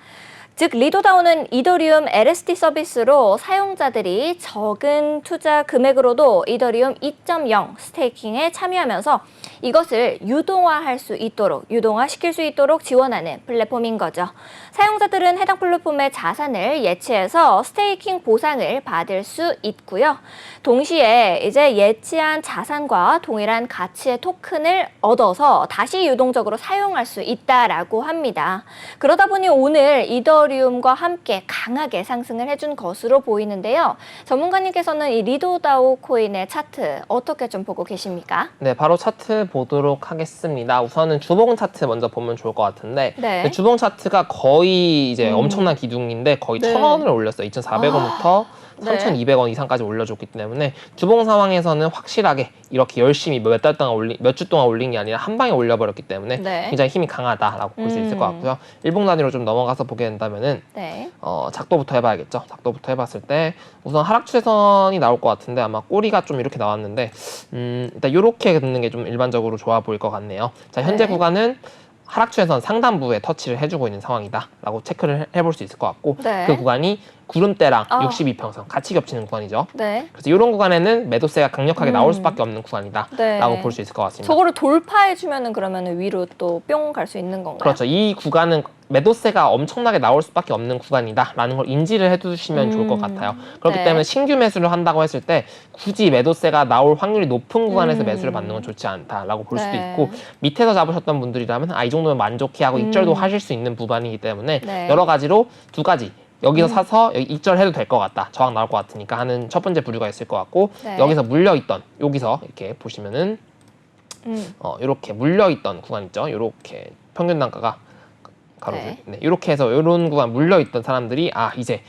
A: 즉, 리도다오는 이더리움 LSD 서비스로 사용자들이 적은 투자 금액으로도 이더리움 2.0 스테이킹에 참여하면서 이것을 유동화할 수 있도록, 유동화시킬 수 있도록 지원하는 플랫폼인 거죠. 사용자들은 해당 플랫폼의 자산을 예치해서 스테이킹 보상을 받을 수 있고요. 동시에 이제 예치한 자산과 동일한 가치의 토큰을 얻어서 다시 유동적으로 사용할 수 있다라고 합니다. 그러다 보니 오늘 이더리움과 함께 강하게 상승을 해준 것으로 보이는데요. 전문가님께서는 이 리도다오 코인의 차트 어떻게 좀 보고 계십니까?
B: 네, 바로 차트 보도록 하겠습니다. 우선은 주봉 차트 먼저 보면 좋을 것 같은데
A: 네.
B: 주봉 차트가 거의 이제 엄청난 기둥인데 거의
A: 네.
B: 1,000원을 올렸어요. 2,400원부터
A: 네.
B: 3,200원 이상까지 올려줬기 때문에 주봉 상황에서는 확실하게 이렇게 열심히 몇 주 동안 올린 게 아니라 한 방에 올려버렸기 때문에
A: 네.
B: 굉장히 힘이 강하다라고 볼 수 있을 것 같고요. 일봉 단위로 좀 넘어가서 보게 된다면은
A: 네.
B: 작도부터 해봐야겠죠. 작도부터 해봤을 때 우선 하락 추세선이 나올 것 같은데 아마 꼬리가 좀 이렇게 나왔는데 일단 이렇게 긋는 게 좀 일반적으로 좋아 보일 것 같네요. 자, 현재
A: 네.
B: 구간은 하락추세선 상단부에 터치를 해주고 있는 상황이다라고 체크를 해볼 수 있을 것 같고
A: 네.
B: 그 구간이 구름대랑
A: 아.
B: 62평선 같이 겹치는 구간이죠.
A: 네.
B: 그래서 이런 구간에는 매도세가 강력하게 나올 수밖에 없는 구간이다라고
A: 네.
B: 볼 수 있을 것 같습니다.
A: 저거를 돌파해주면은 그러면은 위로 또 뿅 갈 수 있는 건가요?
B: 그렇죠. 이 구간은 매도세가 엄청나게 나올 수밖에 없는 구간이다라는 걸 인지를 해두시면 좋을 것 같아요. 그렇기
A: 네.
B: 때문에 신규 매수를 한다고 했을 때 굳이 매도세가 나올 확률이 높은 구간에서 매수를 받는 건 좋지 않다라고 볼 수도
A: 네.
B: 있고 밑에서 잡으셨던 분들이라면 이 정도면 만족해하고 익절도 하실 수 있는 부분이기 때문에
A: 네.
B: 여러 가지로 두 가지 여기서 사서 여기 익절해도 될 것 같다. 저항 나올 것 같으니까 하는 첫 번째 부류가 있을 것 같고
A: 네.
B: 여기서 물려있던 여기서 이렇게 보시면은 이렇게 물려있던 구간 있죠. 이렇게 평균 단가가 가로줄
A: 네.
B: 이렇게 해서 이런 구간 물려있던 사람들이 이제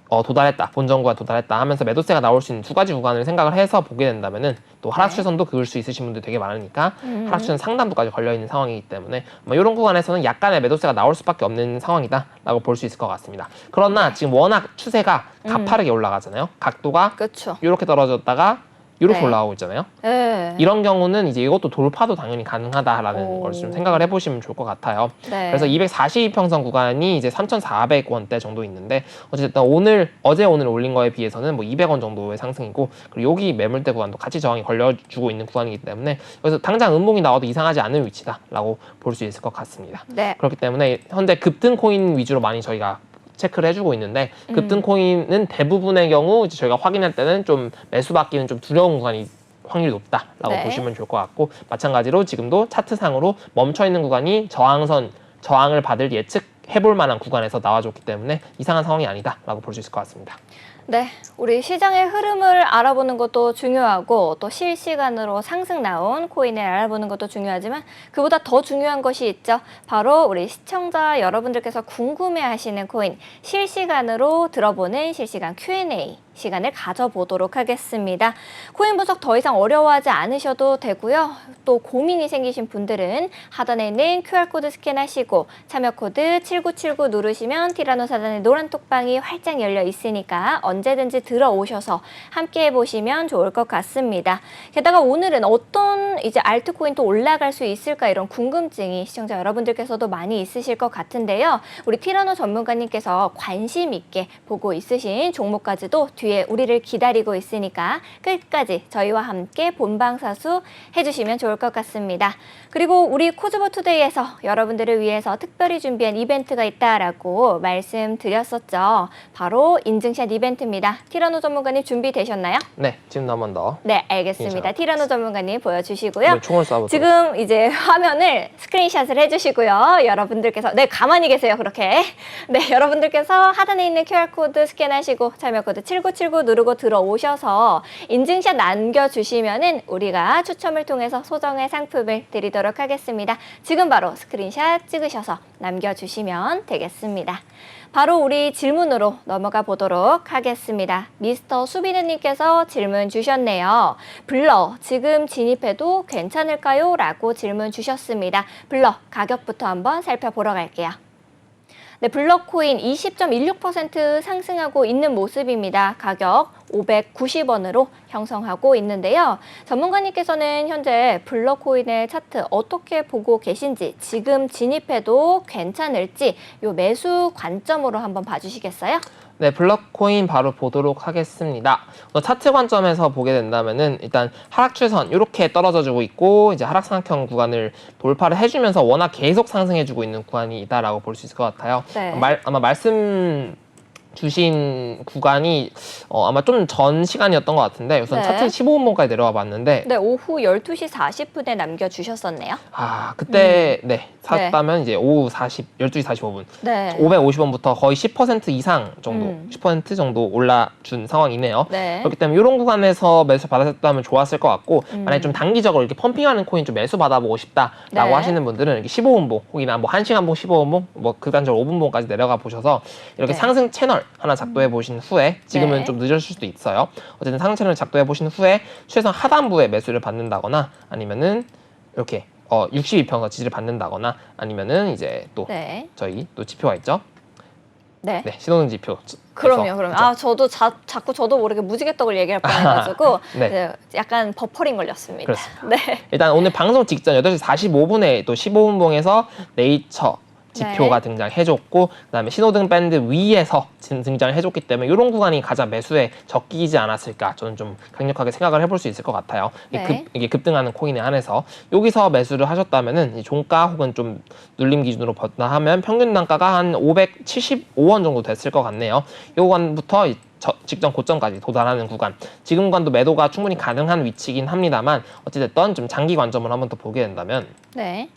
B: 도달했다. 본전 구간 도달했다 하면서 매도세가 나올 수 있는 두 가지 구간을 생각을 해서 보게 된다면은 또 하락추세선도 그을 수 있으신 분들 되게 많으니까 하락추세선 상단부까지 걸려있는 상황이기 때문에 이런 구간에서는 약간의 매도세가 나올 수밖에 없는 상황이다라고 볼 수 있을 것 같습니다. 그러나 지금 워낙 추세가 가파르게 올라가잖아요. 각도가
A: 그렇죠.
B: 이렇게 떨어졌다가 이렇게
A: 네.
B: 올라가고 있잖아요.
A: 네.
B: 이런 경우는 이제 이것도 돌파도 당연히 가능하다라는 걸 좀 생각을 해보시면 좋을 것 같아요.
A: 네.
B: 그래서 242평선 구간이 이제 3,400원대 정도 있는데 어쨌든 어제 오늘 올린 거에 비해서는 뭐 200원 정도의 상승이고 그리고 여기 매물대 구간도 같이 저항이 걸려주고 있는 구간이기 때문에 그래서 당장 음봉이 나와도 이상하지 않은 위치다라고 볼 수 있을 것 같습니다.
A: 네.
B: 그렇기 때문에 현재 급등 코인 위주로 많이 저희가 체크를 해주고 있는데 급등 코인은 대부분의 경우 이제 저희가 확인할 때는 좀 매수 받기는 좀 두려운 구간이 확률이 높다라고
A: 네.
B: 보시면 좋을 것 같고 마찬가지로 지금도 차트상으로 멈춰 있는 구간이 저항을 받을 예측해볼 만한 구간에서 나와줬기 때문에 이상한 상황이 아니다라고 볼 수 있을 것 같습니다.
A: 네, 우리 시장의 흐름을 알아보는 것도 중요하고 또 실시간으로 상승 나온 코인을 알아보는 것도 중요하지만 그보다 더 중요한 것이 있죠. 바로 우리 시청자 여러분들께서 궁금해하시는 코인 실시간으로 들어보는 실시간 Q&A 시간을 가져보도록 하겠습니다. 코인 분석 더 이상 어려워하지 않으셔도 되고요. 또 고민이 생기신 분들은 하단에 있는 QR코드 스캔하시고 참여 코드 7979 누르시면 티라노 사단의 노란 톡방이 활짝 열려 있으니까 언제든지 들어오셔서 함께 해보시면 좋을 것 같습니다. 게다가 오늘은 어떤 이제 알트코인 또 올라갈 수 있을까 이런 궁금증이 시청자 여러분들께서도 많이 있으실 것 같은데요. 우리 티라노 전문가님께서 관심 있게 보고 있으신 종목까지도 뒤에 우리를 기다리고 있으니까 끝까지 저희와 함께 본방사수 해주시면 좋을 것 같습니다. 그리고 우리 코즈버 투데이에서 여러분들을 위해서 특별히 준비한 이벤트가 있다라고 말씀드렸었죠. 바로 인증샷 이벤트입니다. 티라노 전문가님 준비되셨나요?
B: 네, 지금도 한 번 더.
A: 네, 알겠습니다. 티라노 전문가님 보여주시고요.
B: 총을 쏴보도록.
A: 지금 이제 화면을 스크린샷을 해주시고요. 여러분들께서 가만히 계세요. 그렇게. 네, 여러분들께서 하단에 있는 QR코드 스캔하시고 참여코드 7979 누르고 들어오셔서 인증샷 남겨주시면은 우리가 추첨을 통해서 소정의 상품을 드리도록 하겠습니다. 지금 바로 스크린샷 찍으셔서 남겨주시면 되겠습니다. 바로 우리 질문으로 넘어가 보도록 하겠습니다. 미스터 수비드님께서 질문 주셨네요. 블러 지금 진입해도 괜찮을까요? 라고 질문 주셨습니다. 블러 가격부터 한번 살펴보러 갈게요. 네, 블러코인 20.16% 상승하고 있는 모습입니다. 가격 590원으로 형성하고 있는데요. 전문가님께서는 현재 블러코인의 차트 어떻게 보고 계신지 지금 진입해도 괜찮을지 요 매수 관점으로 한번 봐주시겠어요?
B: 네, 블러코인 바로 보도록 하겠습니다. 차트 관점에서 보게 된다면은 일단 하락추세선 이렇게 떨어져주고 있고 이제 하락상향형 구간을 돌파를 해주면서 워낙 계속 상승해주고 있는 구간이다라고 볼 수 있을 것 같아요.
A: 네.
B: 아마 말씀 주신 구간이 아마 좀 전 시간이었던 것 같은데 우선
A: 네.
B: 차트 15분봉까지 내려와 봤는데
A: 네, 오후 12시 40분에 남겨주셨었네요.
B: 그때 샀다면 이제 오후 12시 45분
A: 네.
B: 550원부터 거의 10% 이상 정도 10% 정도 올라준 상황이네요.
A: 네.
B: 그렇기 때문에 이런 구간에서 매수 받았다면 좋았을 것 같고 만약에 좀 단기적으로 이렇게 펌핑하는 코인 좀 매수 받아보고 싶다라고
A: 네.
B: 하시는 분들은 이렇게 15분봉 혹이나 뭐 1시간봉 15분봉 뭐 극단적으로 5분봉까지 내려가 보셔서 이렇게
A: 네.
B: 상승 채널 하나 작도해 보신 후에 지금은
A: 네.
B: 좀 늦으실 수도 있어요. 어쨌든 상승 채널 작도해 보신 후에 최소한 하단부에 매수를 받는다거나 아니면은 이렇게 62평선 지지를 받는다거나 아니면은 이제 또
A: 네.
B: 저희 또 지표가 있죠.
A: 네.
B: 네, 신호등 지표.
A: 그럼요.
B: 그렇죠.
A: 아, 저도 자꾸 저도 모르게 무지개떡을 얘기할 뻔해가지고
B: 네.
A: 네, 약간 버퍼링 걸렸습니다.
B: 그렇습니다.
A: 네.
B: 일단 오늘 방송 직전 8시 45분에 또 15분봉에서 네이처 지표가 등장해줬고 그다음에 신호등 밴드 위에서 등장해줬기 때문에 이런 구간이 가장 매수에 적기지 않았을까 저는 좀 강력하게 생각을 해볼 수 있을 것 같아요.
A: 네.
B: 이게 급등하는 코인에 한해서 여기서 매수를 하셨다면은 이 종가 혹은 좀 눌림 기준으로 봤다 하면 평균 단가가 한 575원 정도 됐을 것 같네요. 이 구간부터 직전 고점까지 도달하는 구간, 지금 구간도 매도가 충분히 가능한 위치이긴 합니다만 어찌됐든 좀 장기 관점을 한번 더 보게 된다면
A: 네.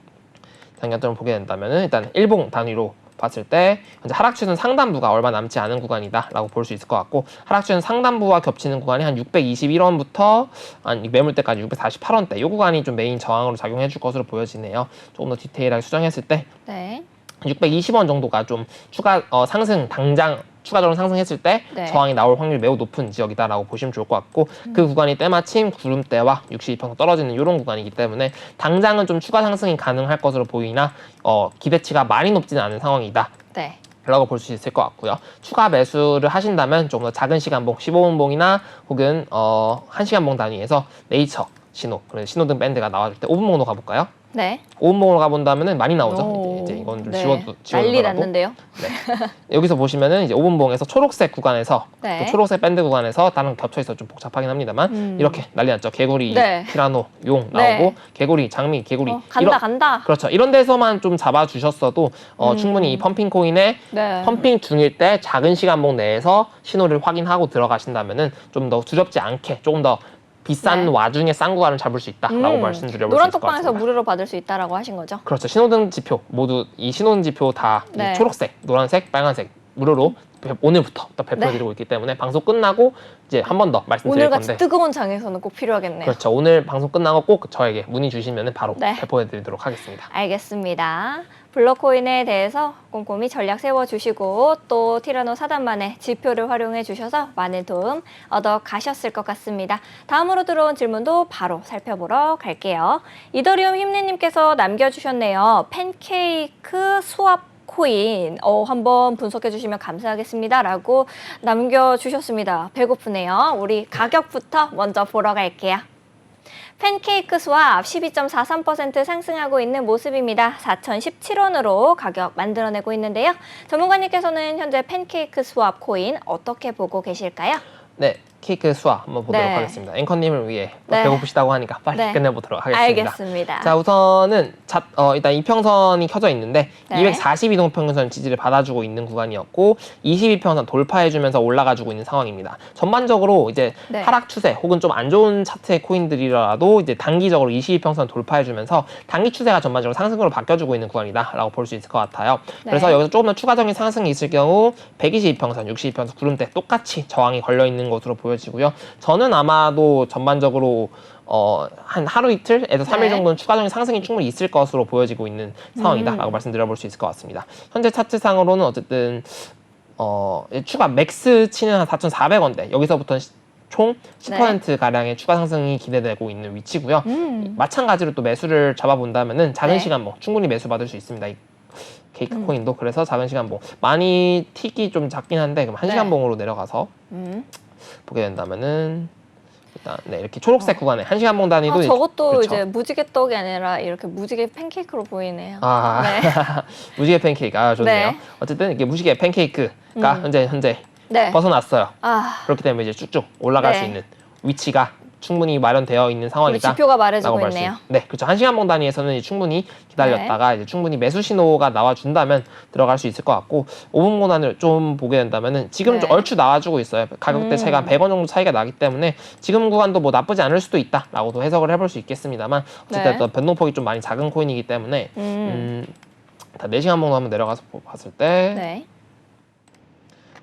B: 장기관점을 보게 된다면 일단 일봉 단위로 봤을 때 현재 하락 추세는 상단부가 얼마 남지 않은 구간이다라고 볼 수 있을 것 같고 하락 추세는 상단부와 겹치는 구간이 한 621원부터 한 매물대까지 648원대 이 구간이 좀 메인 저항으로 작용해 줄 것으로 보여지네요. 조금 더 디테일하게 수정했을 때
A: 네.
B: 620원 정도가 좀 추가 상승 당장 추가적으로 상승했을 때
A: 네.
B: 저항이 나올 확률이 매우 높은 지역이다라고 보시면 좋을 것 같고 그 구간이 때마침 구름대와 62평선 떨어지는 이런 구간이기 때문에 당장은 좀 추가 상승이 가능할 것으로 보이나 기대치가 많이 높지는 않은 상황이다.
A: 네.
B: 라고 볼 수 있을 것 같고요. 추가 매수를 하신다면 조금 더 작은 시간봉 15분봉이나 혹은 1시간봉 단위에서 네이처 신호등 밴드가 나와줄 때 5분봉으로 가볼까요?
A: 네.
B: 5분봉으로 가본다면은 많이 나오죠.
A: 오,
B: 이제 이건 좀
A: 네.
B: 지워도
A: 난리 났는데요.
B: 네. 여기서 보시면은 이제 5분봉에서 초록색 구간에서
A: 네.
B: 또 초록색 밴드 구간에서 다른 겹쳐 있어 좀 복잡하긴 합니다만 이렇게 난리 났죠. 개구리,
A: 네.
B: 티라노, 용 나오고
A: 네.
B: 개구리, 장미, 개구리
A: 간다.
B: 그렇죠. 이런 데서만 좀 잡아주셨어도 충분히 이 펌핑 코인에
A: 네.
B: 펌핑 중일 때 작은 시간봉 내에서 신호를 확인하고 들어가신다면은 좀 더 두렵지 않게 조금 더 비싼
A: 네.
B: 와중에 싼 구간을 잡을 수 있다라고 말씀드려볼 수
A: 노란
B: 있을 것
A: 톡방에서
B: 같습니다.
A: 무료로 받을 수 있다라고 하신 거죠?
B: 그렇죠. 신호등 지표 모두 이 신호등 지표 다
A: 네.
B: 이 초록색, 노란색, 빨간색 무료로 오늘부터 또 배포해드리고 있기 때문에 방송 끝나고 이제 한 번 더 말씀드릴
A: 오늘같이
B: 건데
A: 뜨거운 장에서는 꼭 필요하겠네요.
B: 그렇죠. 오늘 방송 끝나고 꼭 저에게 문의 주시면 바로
A: 네.
B: 배포해드리도록 하겠습니다.
A: 알겠습니다. 블록코인에 대해서 꼼꼼히 전략 세워주시고 또 티라노 사단만의 지표를 활용해 주셔서 많은 도움 얻어 가셨을 것 같습니다. 다음으로 들어온 질문도 바로 살펴보러 갈게요. 이더리움 힘내님께서 남겨주셨네요. 팬케이크 수압 코인 한번 분석해 주시면 감사하겠습니다 라고 남겨주셨습니다. 배고프네요. 우리 가격부터 먼저 보러 갈게요. 팬케이크 수압 12.43% 상승하고 있는 모습입니다. 4,017원으로 가격 만들어내고 있는데요. 전문가님께서는 현재 팬케이크 수압 코인 어떻게 보고 계실까요?
B: 네, 케이크 수화 한번 보도록
A: 네.
B: 하겠습니다. 앵커님을 위해
A: 네.
B: 배고프시다고 하니까 빨리
A: 네.
B: 끝내보도록 하겠습니다.
A: 알겠습니다.
B: 자, 우선은 일단 이평선이 켜져 있는데
A: 네.
B: 242동평균선 지지를 받아주고 있는 구간이었고 22평선 돌파해주면서 올라가주고 있는 상황입니다. 전반적으로 이제
A: 네.
B: 하락 추세 혹은 좀 안 좋은 차트의 코인들이라도 이제 단기적으로 22평선 돌파해주면서 단기 추세가 전반적으로 상승으로 바뀌어주고 있는 구간이다라고 볼 수 있을 것 같아요.
A: 네.
B: 그래서 여기서 조금 더 추가적인 상승이 있을 경우 122평선, 62평선 구름대 똑같이 저항이 걸려 있는 것으로 보여지고요. 저는 아마도 전반적으로 한 하루 이틀에서 3일
A: 네.
B: 정도는 추가적인 상승이 충분히 있을 것으로 보여지고 있는 상황이다라고 말씀드려볼 수 있을 것 같습니다. 현재 차트상으로는 어쨌든 추가 맥스 치는 한 4,400원대 여기서부터 총 10% 가량의 추가 상승이 기대되고 있는 위치고요. 마찬가지로 또 매수를 잡아본다면은 작은
A: 네.
B: 시간봉 충분히 매수 받을 수 있습니다. 이 케이크 코인도 그래서 작은 시간봉 많이 틱이 좀 작긴 한데 그럼 1시간봉으로 내려가서 보게 된다면은 일단 네, 이렇게 초록색 구간에 1시간봉 단위도
A: 저것도
B: 그렇죠.
A: 이제 무지개 떡이 아니라 이렇게 무지개 팬케이크로 보이네요.
B: 네. 무지개 팬케이크 좋네요.
A: 네.
B: 어쨌든 이게 무지개 팬케이크가 현재
A: 네.
B: 벗어났어요.
A: 그렇기
B: 그렇기 때문에 이제 쭉쭉 올라갈
A: 네.
B: 수 있는 위치가 충분히 마련되어 있는 상황이다.
A: 우리 지표가 말해주고
B: 라고
A: 있네요.
B: 네, 그렇죠. 1시간봉 단위에서는 충분히 기다렸다가 이제 충분히 매수 신호가 나와준다면 들어갈 수 있을 것 같고 5분봉 단위를 좀 보게 된다면은 지금
A: 네.
B: 좀 얼추 나와주고 있어요. 가격대 차이가 한 100원 정도 차이가 나기 때문에 지금 구간도 뭐 나쁘지 않을 수도 있다라고도 해석을 해볼 수 있겠습니다만 어쨌든
A: 네.
B: 변동폭이 좀 많이 작은 코인이기 때문에 4시간봉도 한번 내려가서 봤을 때
A: 네.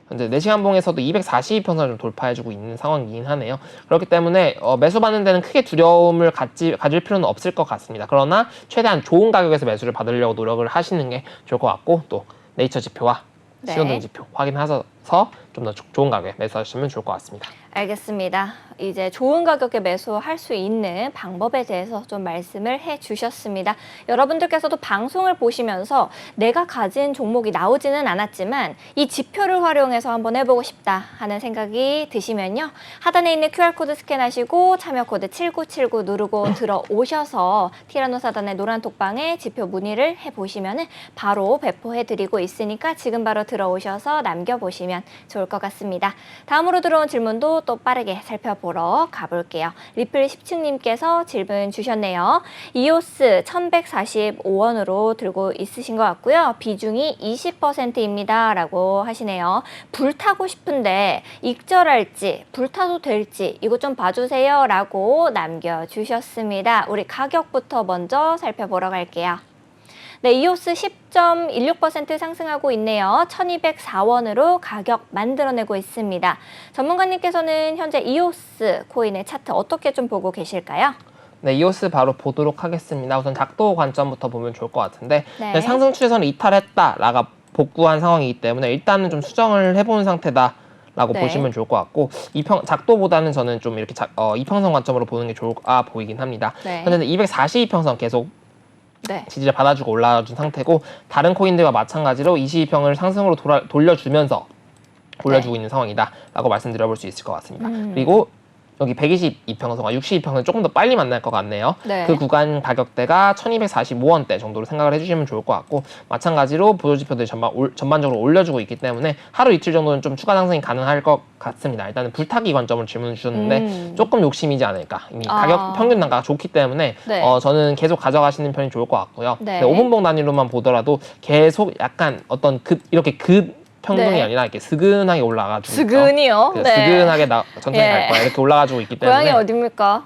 B: 현재 4시간봉에서도 242평선을 좀 돌파해주고 있는 상황이긴 하네요. 그렇기 때문에 매수 받는 데는 크게 두려움을 가질 필요는 없을 것 같습니다. 그러나 최대한 좋은 가격에서 매수를 받으려고 노력을 하시는 게 좋을 것 같고 또 네이처 지표와
A: 네.
B: 신호등 지표 확인하셔서 좀 더 좋은 가격에 매수하시면 좋을 것 같습니다.
A: 알겠습니다. 이제 좋은 가격에 매수할 수 있는 방법에 대해서 좀 말씀을 해주셨습니다. 여러분들께서도 방송을 보시면서 내가 가진 종목이 나오지는 않았지만 이 지표를 활용해서 한번 해보고 싶다 하는 생각이 드시면요. 하단에 있는 QR코드 스캔하시고 참여 코드 7979 누르고 들어오셔서 티라노사단의 노란 톡방에 지표 문의를 해보시면 바로 배포해드리고 있으니까 지금 바로 들어오셔서 남겨보시면 좋을 것 같습니다. 다음으로 들어온 질문도 또 빠르게 살펴보러 가볼게요. 리플 10층님께서 질문 주셨네요. 이오스 1145원으로 들고 있으신 것 같고요. 비중이 20%입니다. 라고 하시네요. 불타고 싶은데 익절할지 불타도 될지 이거 좀 봐주세요. 라고 남겨주셨습니다. 우리 가격부터 먼저 살펴보러 갈게요. 네, 이오스 10.16% 상승하고 있네요. 1204원으로 가격 만들어내고 있습니다. 전문가님께서는 현재 이오스 코인의 차트 어떻게 좀 보고 계실까요?
B: 네, 이오스 바로 보도록 하겠습니다. 우선 작도 관점부터 보면 좋을 것 같은데
A: 네.
B: 상승 추세선을 이탈했다라가 복구한 상황이기 때문에 일단은 좀 수정을 해본 상태다. 라고
A: 네.
B: 보시면 좋을 것 같고 작도보다는 저는 좀 이렇게 이평선 관점으로 보는 게 좋아 보이긴 합니다.
A: 네.
B: 그런데 242평선 계속
A: 네.
B: 지지를 받아주고 올라준 상태고 다른 코인들과 마찬가지로 22평을 상승으로 돌려주면서 올려주고 있는 상황이다라고 말씀드려볼 수 있을 것 같습니다. 그리고 여기 122평선과 62평선 조금 더 빨리 만날 것 같네요.
A: 네.
B: 그 구간 가격대가 1245원대 정도로 생각을 해주시면 좋을 것 같고 마찬가지로 보조지표들이 전반적으로 올려주고 있기 때문에 하루 이틀 정도는 좀 추가 상승이 가능할 것 같습니다. 일단은 불타기 관점으로 질문을 주셨는데 조금 욕심이지 않을까. 이미 가격 평균 단가가 좋기 때문에
A: 네.
B: 저는 계속 가져가시는 편이 좋을 것 같고요.
A: 네.
B: 5분봉 단위로만 보더라도 계속 약간 어떤 이렇게 평균이
A: 네.
B: 아니라 이렇게 스근하게 올라가지고
A: 스근이요?
B: 있죠.
A: 네.
B: 스근하게 천천히
A: 예.
B: 갈 거야 이렇게 올라가지고 있기 때문에
A: 고향이 어딥니까?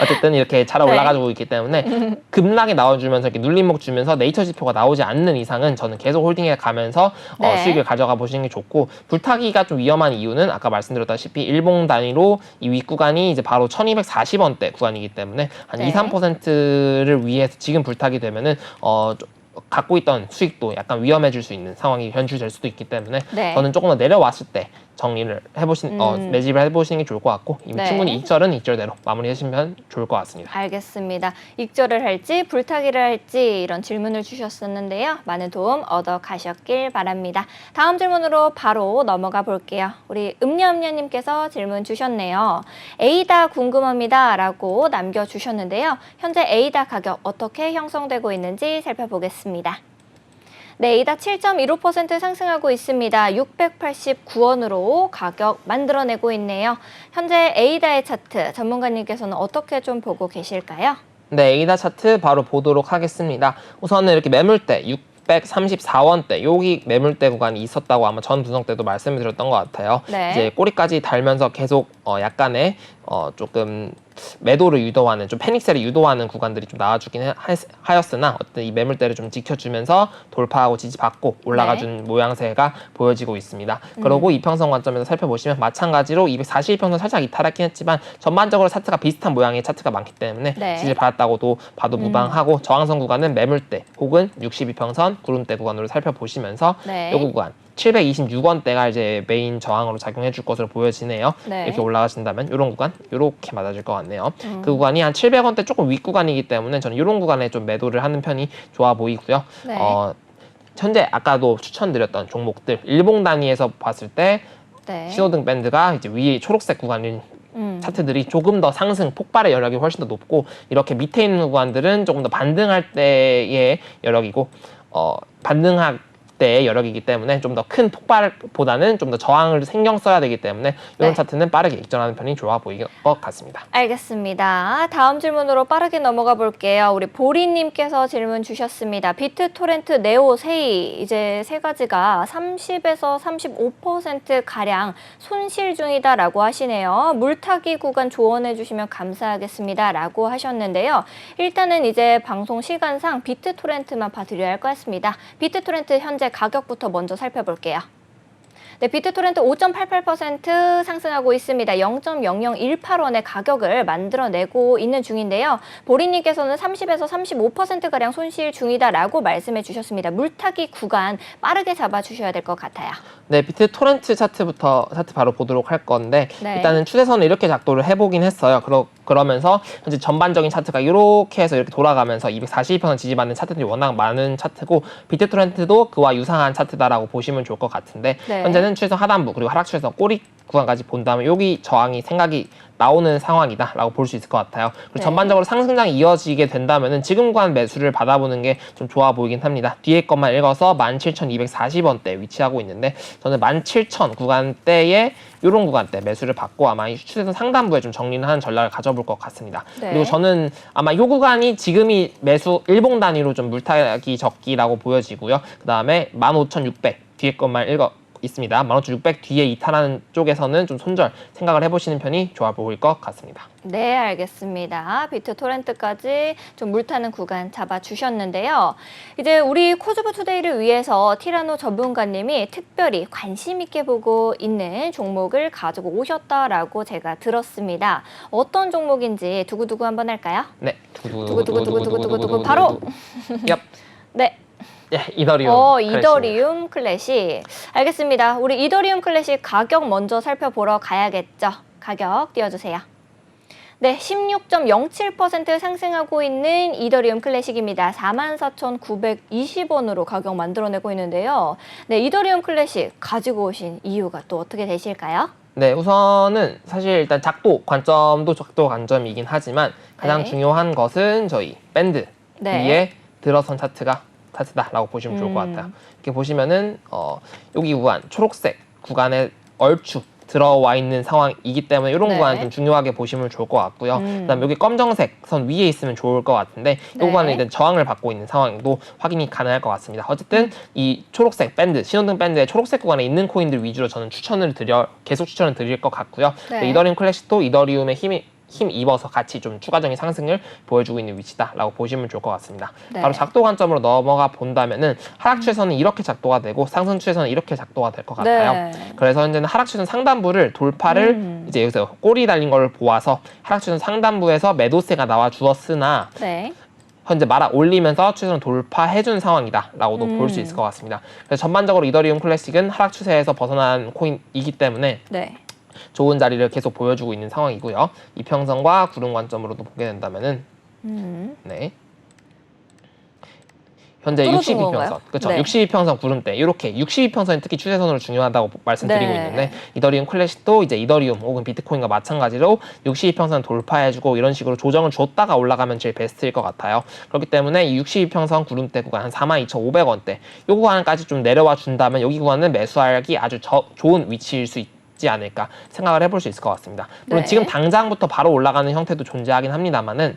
B: 어쨌든 이렇게 잘
A: 네.
B: 올라가지고 있기 때문에 급락이 나와주면서 이렇게 눌림목 주면서 네이처 지표가 나오지 않는 이상은 저는 계속 홀딩해 가면서
A: 네.
B: 수익을 가져가 보시는 게 좋고 불타기가 좀 위험한 이유는 아까 말씀드렸다시피 일봉 단위로 이 윗구간이 이제 바로 1240원대 구간이기 때문에 한
A: 네.
B: 2~3%를 위해서 지금 불타기 되면은 갖고 있던 수익도 약간 위험해질 수 있는 상황이 연출될 수도 있기 때문에
A: 네.
B: 저는 조금 더 내려왔을 때 정리를 매집을 해보시는 게 좋을 것 같고 이미
A: 네.
B: 충분히 익절은 익절대로 마무리하시면 좋을 것 같습니다.
A: 알겠습니다. 익절을 할지 불타기를 할지 이런 질문을 주셨었는데요. 많은 도움 얻어 가셨길 바랍니다. 다음 질문으로 바로 넘어가 볼게요. 우리 음녀님께서 질문 주셨네요. 에이다 궁금합니다 라고 남겨주셨는데요. 현재 에이다 가격 어떻게 형성되고 있는지 살펴보겠습니다. 네, 에이다 7.15% 상승하고 있습니다. 689원으로 가격 만들어내고 있네요. 현재 에이다의 차트 전문가님께서는 어떻게 좀 보고 계실까요?
B: 네, 에이다 차트 바로 보도록 하겠습니다. 우선은 이렇게 매물대 634원대 여기 매물대 구간이 있었다고 아마 전 분석 때도 말씀을 드렸던 것 같아요.
A: 네.
B: 이제 꼬리까지 달면서 계속 약간의 조금 매도를 유도하는 좀 패닉셀을 유도하는 구간들이 좀 나와주긴 하였으나 어떤 이 매물대를 좀 지켜주면서 돌파하고 지지받고 올라가준 모양새가 보여지고 있습니다. 그리고 이평선 관점에서 살펴보시면 마찬가지로 242평선 살짝 이탈했긴 했지만 전반적으로 차트가 비슷한 모양의 차트가 많기 때문에
A: 네.
B: 지지를 받았다고도 봐도 무방하고 저항선 구간은 매물대 혹은 62평선 구름대 구간으로 살펴보시면서
A: 네.
B: 이 구간 726원대가 이제 메인 저항으로 작용해 줄 것으로 보여지네요.
A: 네.
B: 이렇게 올라가신다면 이런 구간 이렇게 맞아줄 것 같네요. 그 구간이 한 700원대 조금 윗구간이기 때문에 저는 이런 구간에 좀 매도를 하는 편이 좋아 보이고요.
A: 네.
B: 현재 아까도 추천드렸던 종목들 일봉 단위에서 봤을 때
A: 네.
B: 신호등 밴드가 이제 위에 초록색 구간인 차트들이 조금 더 상승 폭발의 여력이 훨씬 더 높고 이렇게 밑에 있는 구간들은 조금 더 반등할 때의 여력이고 반등할 때의 여력이기 때문에 좀 더 큰 폭발보다는 좀 더 저항을 신경 써야 되기 때문에 이런
A: 네.
B: 차트는 빠르게 익절하는 편이 좋아 보이는 것 같습니다.
A: 알겠습니다. 다음 질문으로 빠르게 넘어가 볼게요. 우리 보리님께서 질문 주셨습니다. 비트토렌트, 네오, 세이 이제 세 가지가 30에서 35%가량 손실 중이다라고 하시네요. 물타기 구간 조언해 주시면 감사하겠습니다 라고 하셨는데요. 일단은 이제 방송 시간상 비트토렌트만 봐드려야 할 것 같습니다. 비트토렌트 현재 가격부터 먼저 살펴볼게요. 네, 비트토렌트 5.88% 상승하고 있습니다. 0.0018원의 가격을 만들어내고 있는 중인데요. 보리님께서는 30에서 35%가량 손실 중이다라고 말씀해 주셨습니다. 물타기 구간 빠르게 잡아주셔야 될 것 같아요.
B: 네, 비트토렌트 차트 바로 보도록 할 건데
A: 네.
B: 일단은 추세선을 이렇게 작도를 해보긴 했어요. 그러면서 현재 전반적인 차트가 이렇게 해서 이렇게 돌아가면서 242% 지지받는 차트들이 워낙 많은 차트고 비트토렌트도 그와 유사한 차트다라고 보시면 좋을 것 같은데
A: 네.
B: 현재는 추세선 하단부 그리고 하락 추세선 꼬리 구간까지 본다면 여기 저항이 생각이 나오는 상황이다라고 볼 수 있을 것 같아요. 그리고
A: 네.
B: 전반적으로 상승장이 이어지게 된다면은 지금 구간 매수를 받아보는 게 좀 좋아 보이긴 합니다. 뒤에 것만 읽어서 17,240원대 위치하고 있는데 저는 17,000 구간대에 이런 구간대 매수를 받고 아마 이 추세선 상단부에 좀 정리를 하는 전략을 가져볼 것 같습니다.
A: 네.
B: 그리고 저는 아마 이 구간이 지금이 매수 일봉 단위로 좀 물타기 적기라고 보여지고요. 그 다음에 15,600 뒤에 것만 있습니다. 15,600 뒤에 이탈하는 쪽에서는 좀 손절 생각을 해보시는 편이 좋아 보일 것 같습니다.
A: 네, 알겠습니다. 비트토렌트까지 좀 물타는 구간 잡아주셨는데요. 이제 우리 코즈부 투데이를 위해서 티라노 전문가님이 특별히 관심 있게 보고 있는 종목을 가지고 오셨다라고 제가 들었습니다. 어떤 종목인지 두구두구 한번 할까요?
B: 네,
A: 두구두구두구두구두구두구 바로
B: 얍.
A: 네.
B: 예, 이더리움.
A: 이더리움 클래식. 알겠습니다. 우리 이더리움 클래식 가격 먼저 살펴보러 가야겠죠. 가격 띄워주세요. 네, 16.07% 상승하고 있는 이더리움 클래식입니다. 44,920원으로 가격 만들어내고 있는데요. 네, 이더리움 클래식 가지고 오신 이유가 또 어떻게 되실까요?
B: 네, 우선은 사실 일단 작도 관점이긴 하지만 가장
A: 네.
B: 중요한 것은 저희 밴드
A: 네.
B: 위에 들어선 차트다라고 보시면 좋을 것 같아요. 이렇게 보시면은 여기 구간 초록색 구간에 얼추 들어와 있는 상황이기 때문에 이런
A: 네.
B: 구간은 좀 중요하게 보시면 좋을 것 같고요. 그다음 여기 검정색 선 위에 있으면 좋을 것 같은데 이
A: 네.
B: 구간은 일단 저항을 받고 있는 상황도 확인이 가능할 것 같습니다. 어쨌든 이 초록색 밴드, 신호등 밴드의 초록색 구간에 있는 코인들 위주로 저는 계속 추천을 드릴 것 같고요.
A: 네.
B: 이더리움 클래식도 이더리움의 힘 입어서 같이 좀 추가적인 상승을 보여주고 있는 위치다라고 보시면 좋을 것 같습니다.
A: 네.
B: 바로 작도 관점으로 넘어가 본다면은 하락 추세선은 이렇게 작도가 되고 상승 추세선은 이렇게 작도가 될 것 같아요.
A: 네.
B: 그래서 현재는 하락 추세선 상단부를 돌파를 이제 여기서 꼬리 달린 걸 보아서 하락 추세선 상단부에서 매도세가 나와 주었으나
A: 네.
B: 현재 말아 올리면서 추세선 돌파해준 상황이다라고도 볼 수 있을 것 같습니다. 그래서 전반적으로 이더리움 클래식은 하락 추세에서 벗어난 코인이기 때문에
A: 네.
B: 좋은 자리를 계속 보여주고 있는 상황이고요. 이평선과 구름 관점으로도 보게 된다면은 네. 현재
A: 뚫어준
B: 62평선,
A: 건가요?
B: 그렇죠?
A: 네.
B: 62평선 구름대 이렇게 62평선이 특히 추세선으로 중요하다고 말씀드리고
A: 네.
B: 있는데 이더리움 클래식도 이제 이더리움 혹은 비트코인과 마찬가지로 62평선 돌파해주고 이런 식으로 조정을 줬다가 올라가면 제일 베스트일 것 같아요. 그렇기 때문에 이 62평선 구름대 구간 한 42,500원대 이 구간까지 좀 내려와 준다면 여기 구간은 매수하기 아주 좋은 위치일 수 있지 않을까 생각을 해볼 수 있을 것 같습니다. 물론
A: 네.
B: 지금 당장부터 바로 올라가는 형태도 존재하긴 합니다만은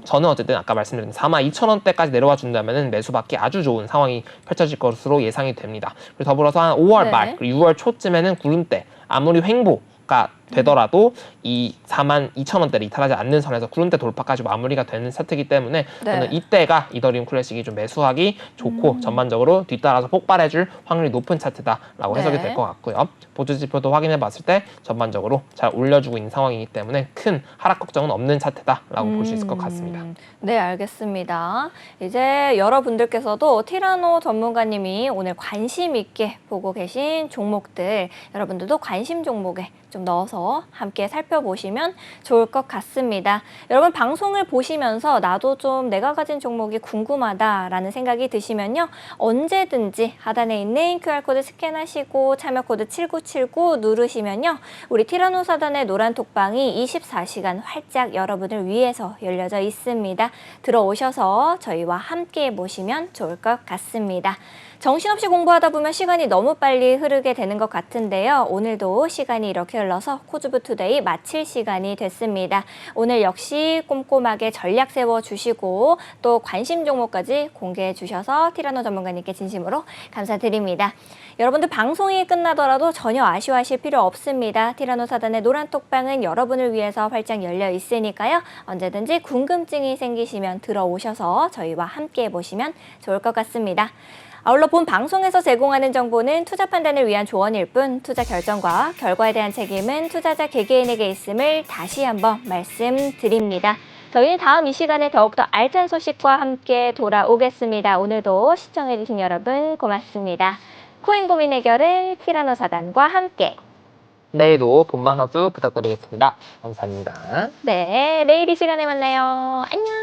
B: 저는 어쨌든 아까 말씀드린 42,000원대까지 내려와 준다면은 매수받기 아주 좋은 상황이 펼쳐질 것으로 예상이 됩니다. 그리고 더불어서 한 5월
A: 네.
B: 말 그리고 6월 초쯤에는 구름대 아무리 횡보가 되더라도 이 42,000원대를 이탈하지 않는 선에서 구름대 돌파까지 마무리가 되는 차트이기 때문에
A: 네.
B: 저는 이때가 이더리움 클래식이 좀 매수하기 좋고 전반적으로 뒤따라서 폭발해줄 확률이 높은 차트다라고 해석이
A: 네.
B: 될 것 같고요. 보조 지표도 확인해 봤을 때 전반적으로 잘 올려주고 있는 상황이기 때문에 큰 하락 걱정은 없는 차트다라고 볼 수 있을 것 같습니다.
A: 네, 알겠습니다. 이제 여러분들께서도 티라노 전문가님이 오늘 관심 있게 보고 계신 종목들 여러분들도 관심 종목에 좀 넣어서 함께 살펴보시면 좋을 것 같습니다. 여러분 방송을 보시면서 나도 좀 내가 가진 종목이 궁금하다라는 생각이 드시면요. 언제든지 하단에 있는 QR코드 스캔하시고 참여코드 7979 누르시면요. 우리 티라노 사단의 노란 톡방이 24시간 활짝 여러분을 위해서 열려져 있습니다. 들어오셔서 저희와 함께 보시면 좋을 것 같습니다. 정신없이 공부하다 보면 시간이 너무 빨리 흐르게 되는 것 같은데요. 오늘도 시간이 이렇게 흘러서 코즈부 투데이 마칠 시간이 됐습니다. 오늘 역시 꼼꼼하게 전략 세워주시고 또 관심 종목까지 공개해 주셔서 티라노 전문가님께 진심으로 감사드립니다. 여러분들 방송이 끝나더라도 전혀 아쉬워하실 필요 없습니다. 티라노 사단의 노란 톡방은 여러분을 위해서 활짝 열려 있으니까요. 언제든지 궁금증이 생기시면 들어오셔서 저희와 함께 보시면 좋을 것 같습니다. 아울러 본 방송에서 제공하는 정보는 투자 판단을 위한 조언일 뿐 투자 결정과 결과에 대한 책임은 투자자 개개인에게 있음을 다시 한번 말씀드립니다. 저희는 다음 이 시간에 더욱더 알찬 소식과 함께 돌아오겠습니다. 오늘도 시청해주신 여러분 고맙습니다. 코인 고민 해결을 티라노 사단과 함께.
B: 내일도 본방사수 부탁드리겠습니다. 감사합니다.
A: 네, 내일 이 시간에 만나요. 안녕!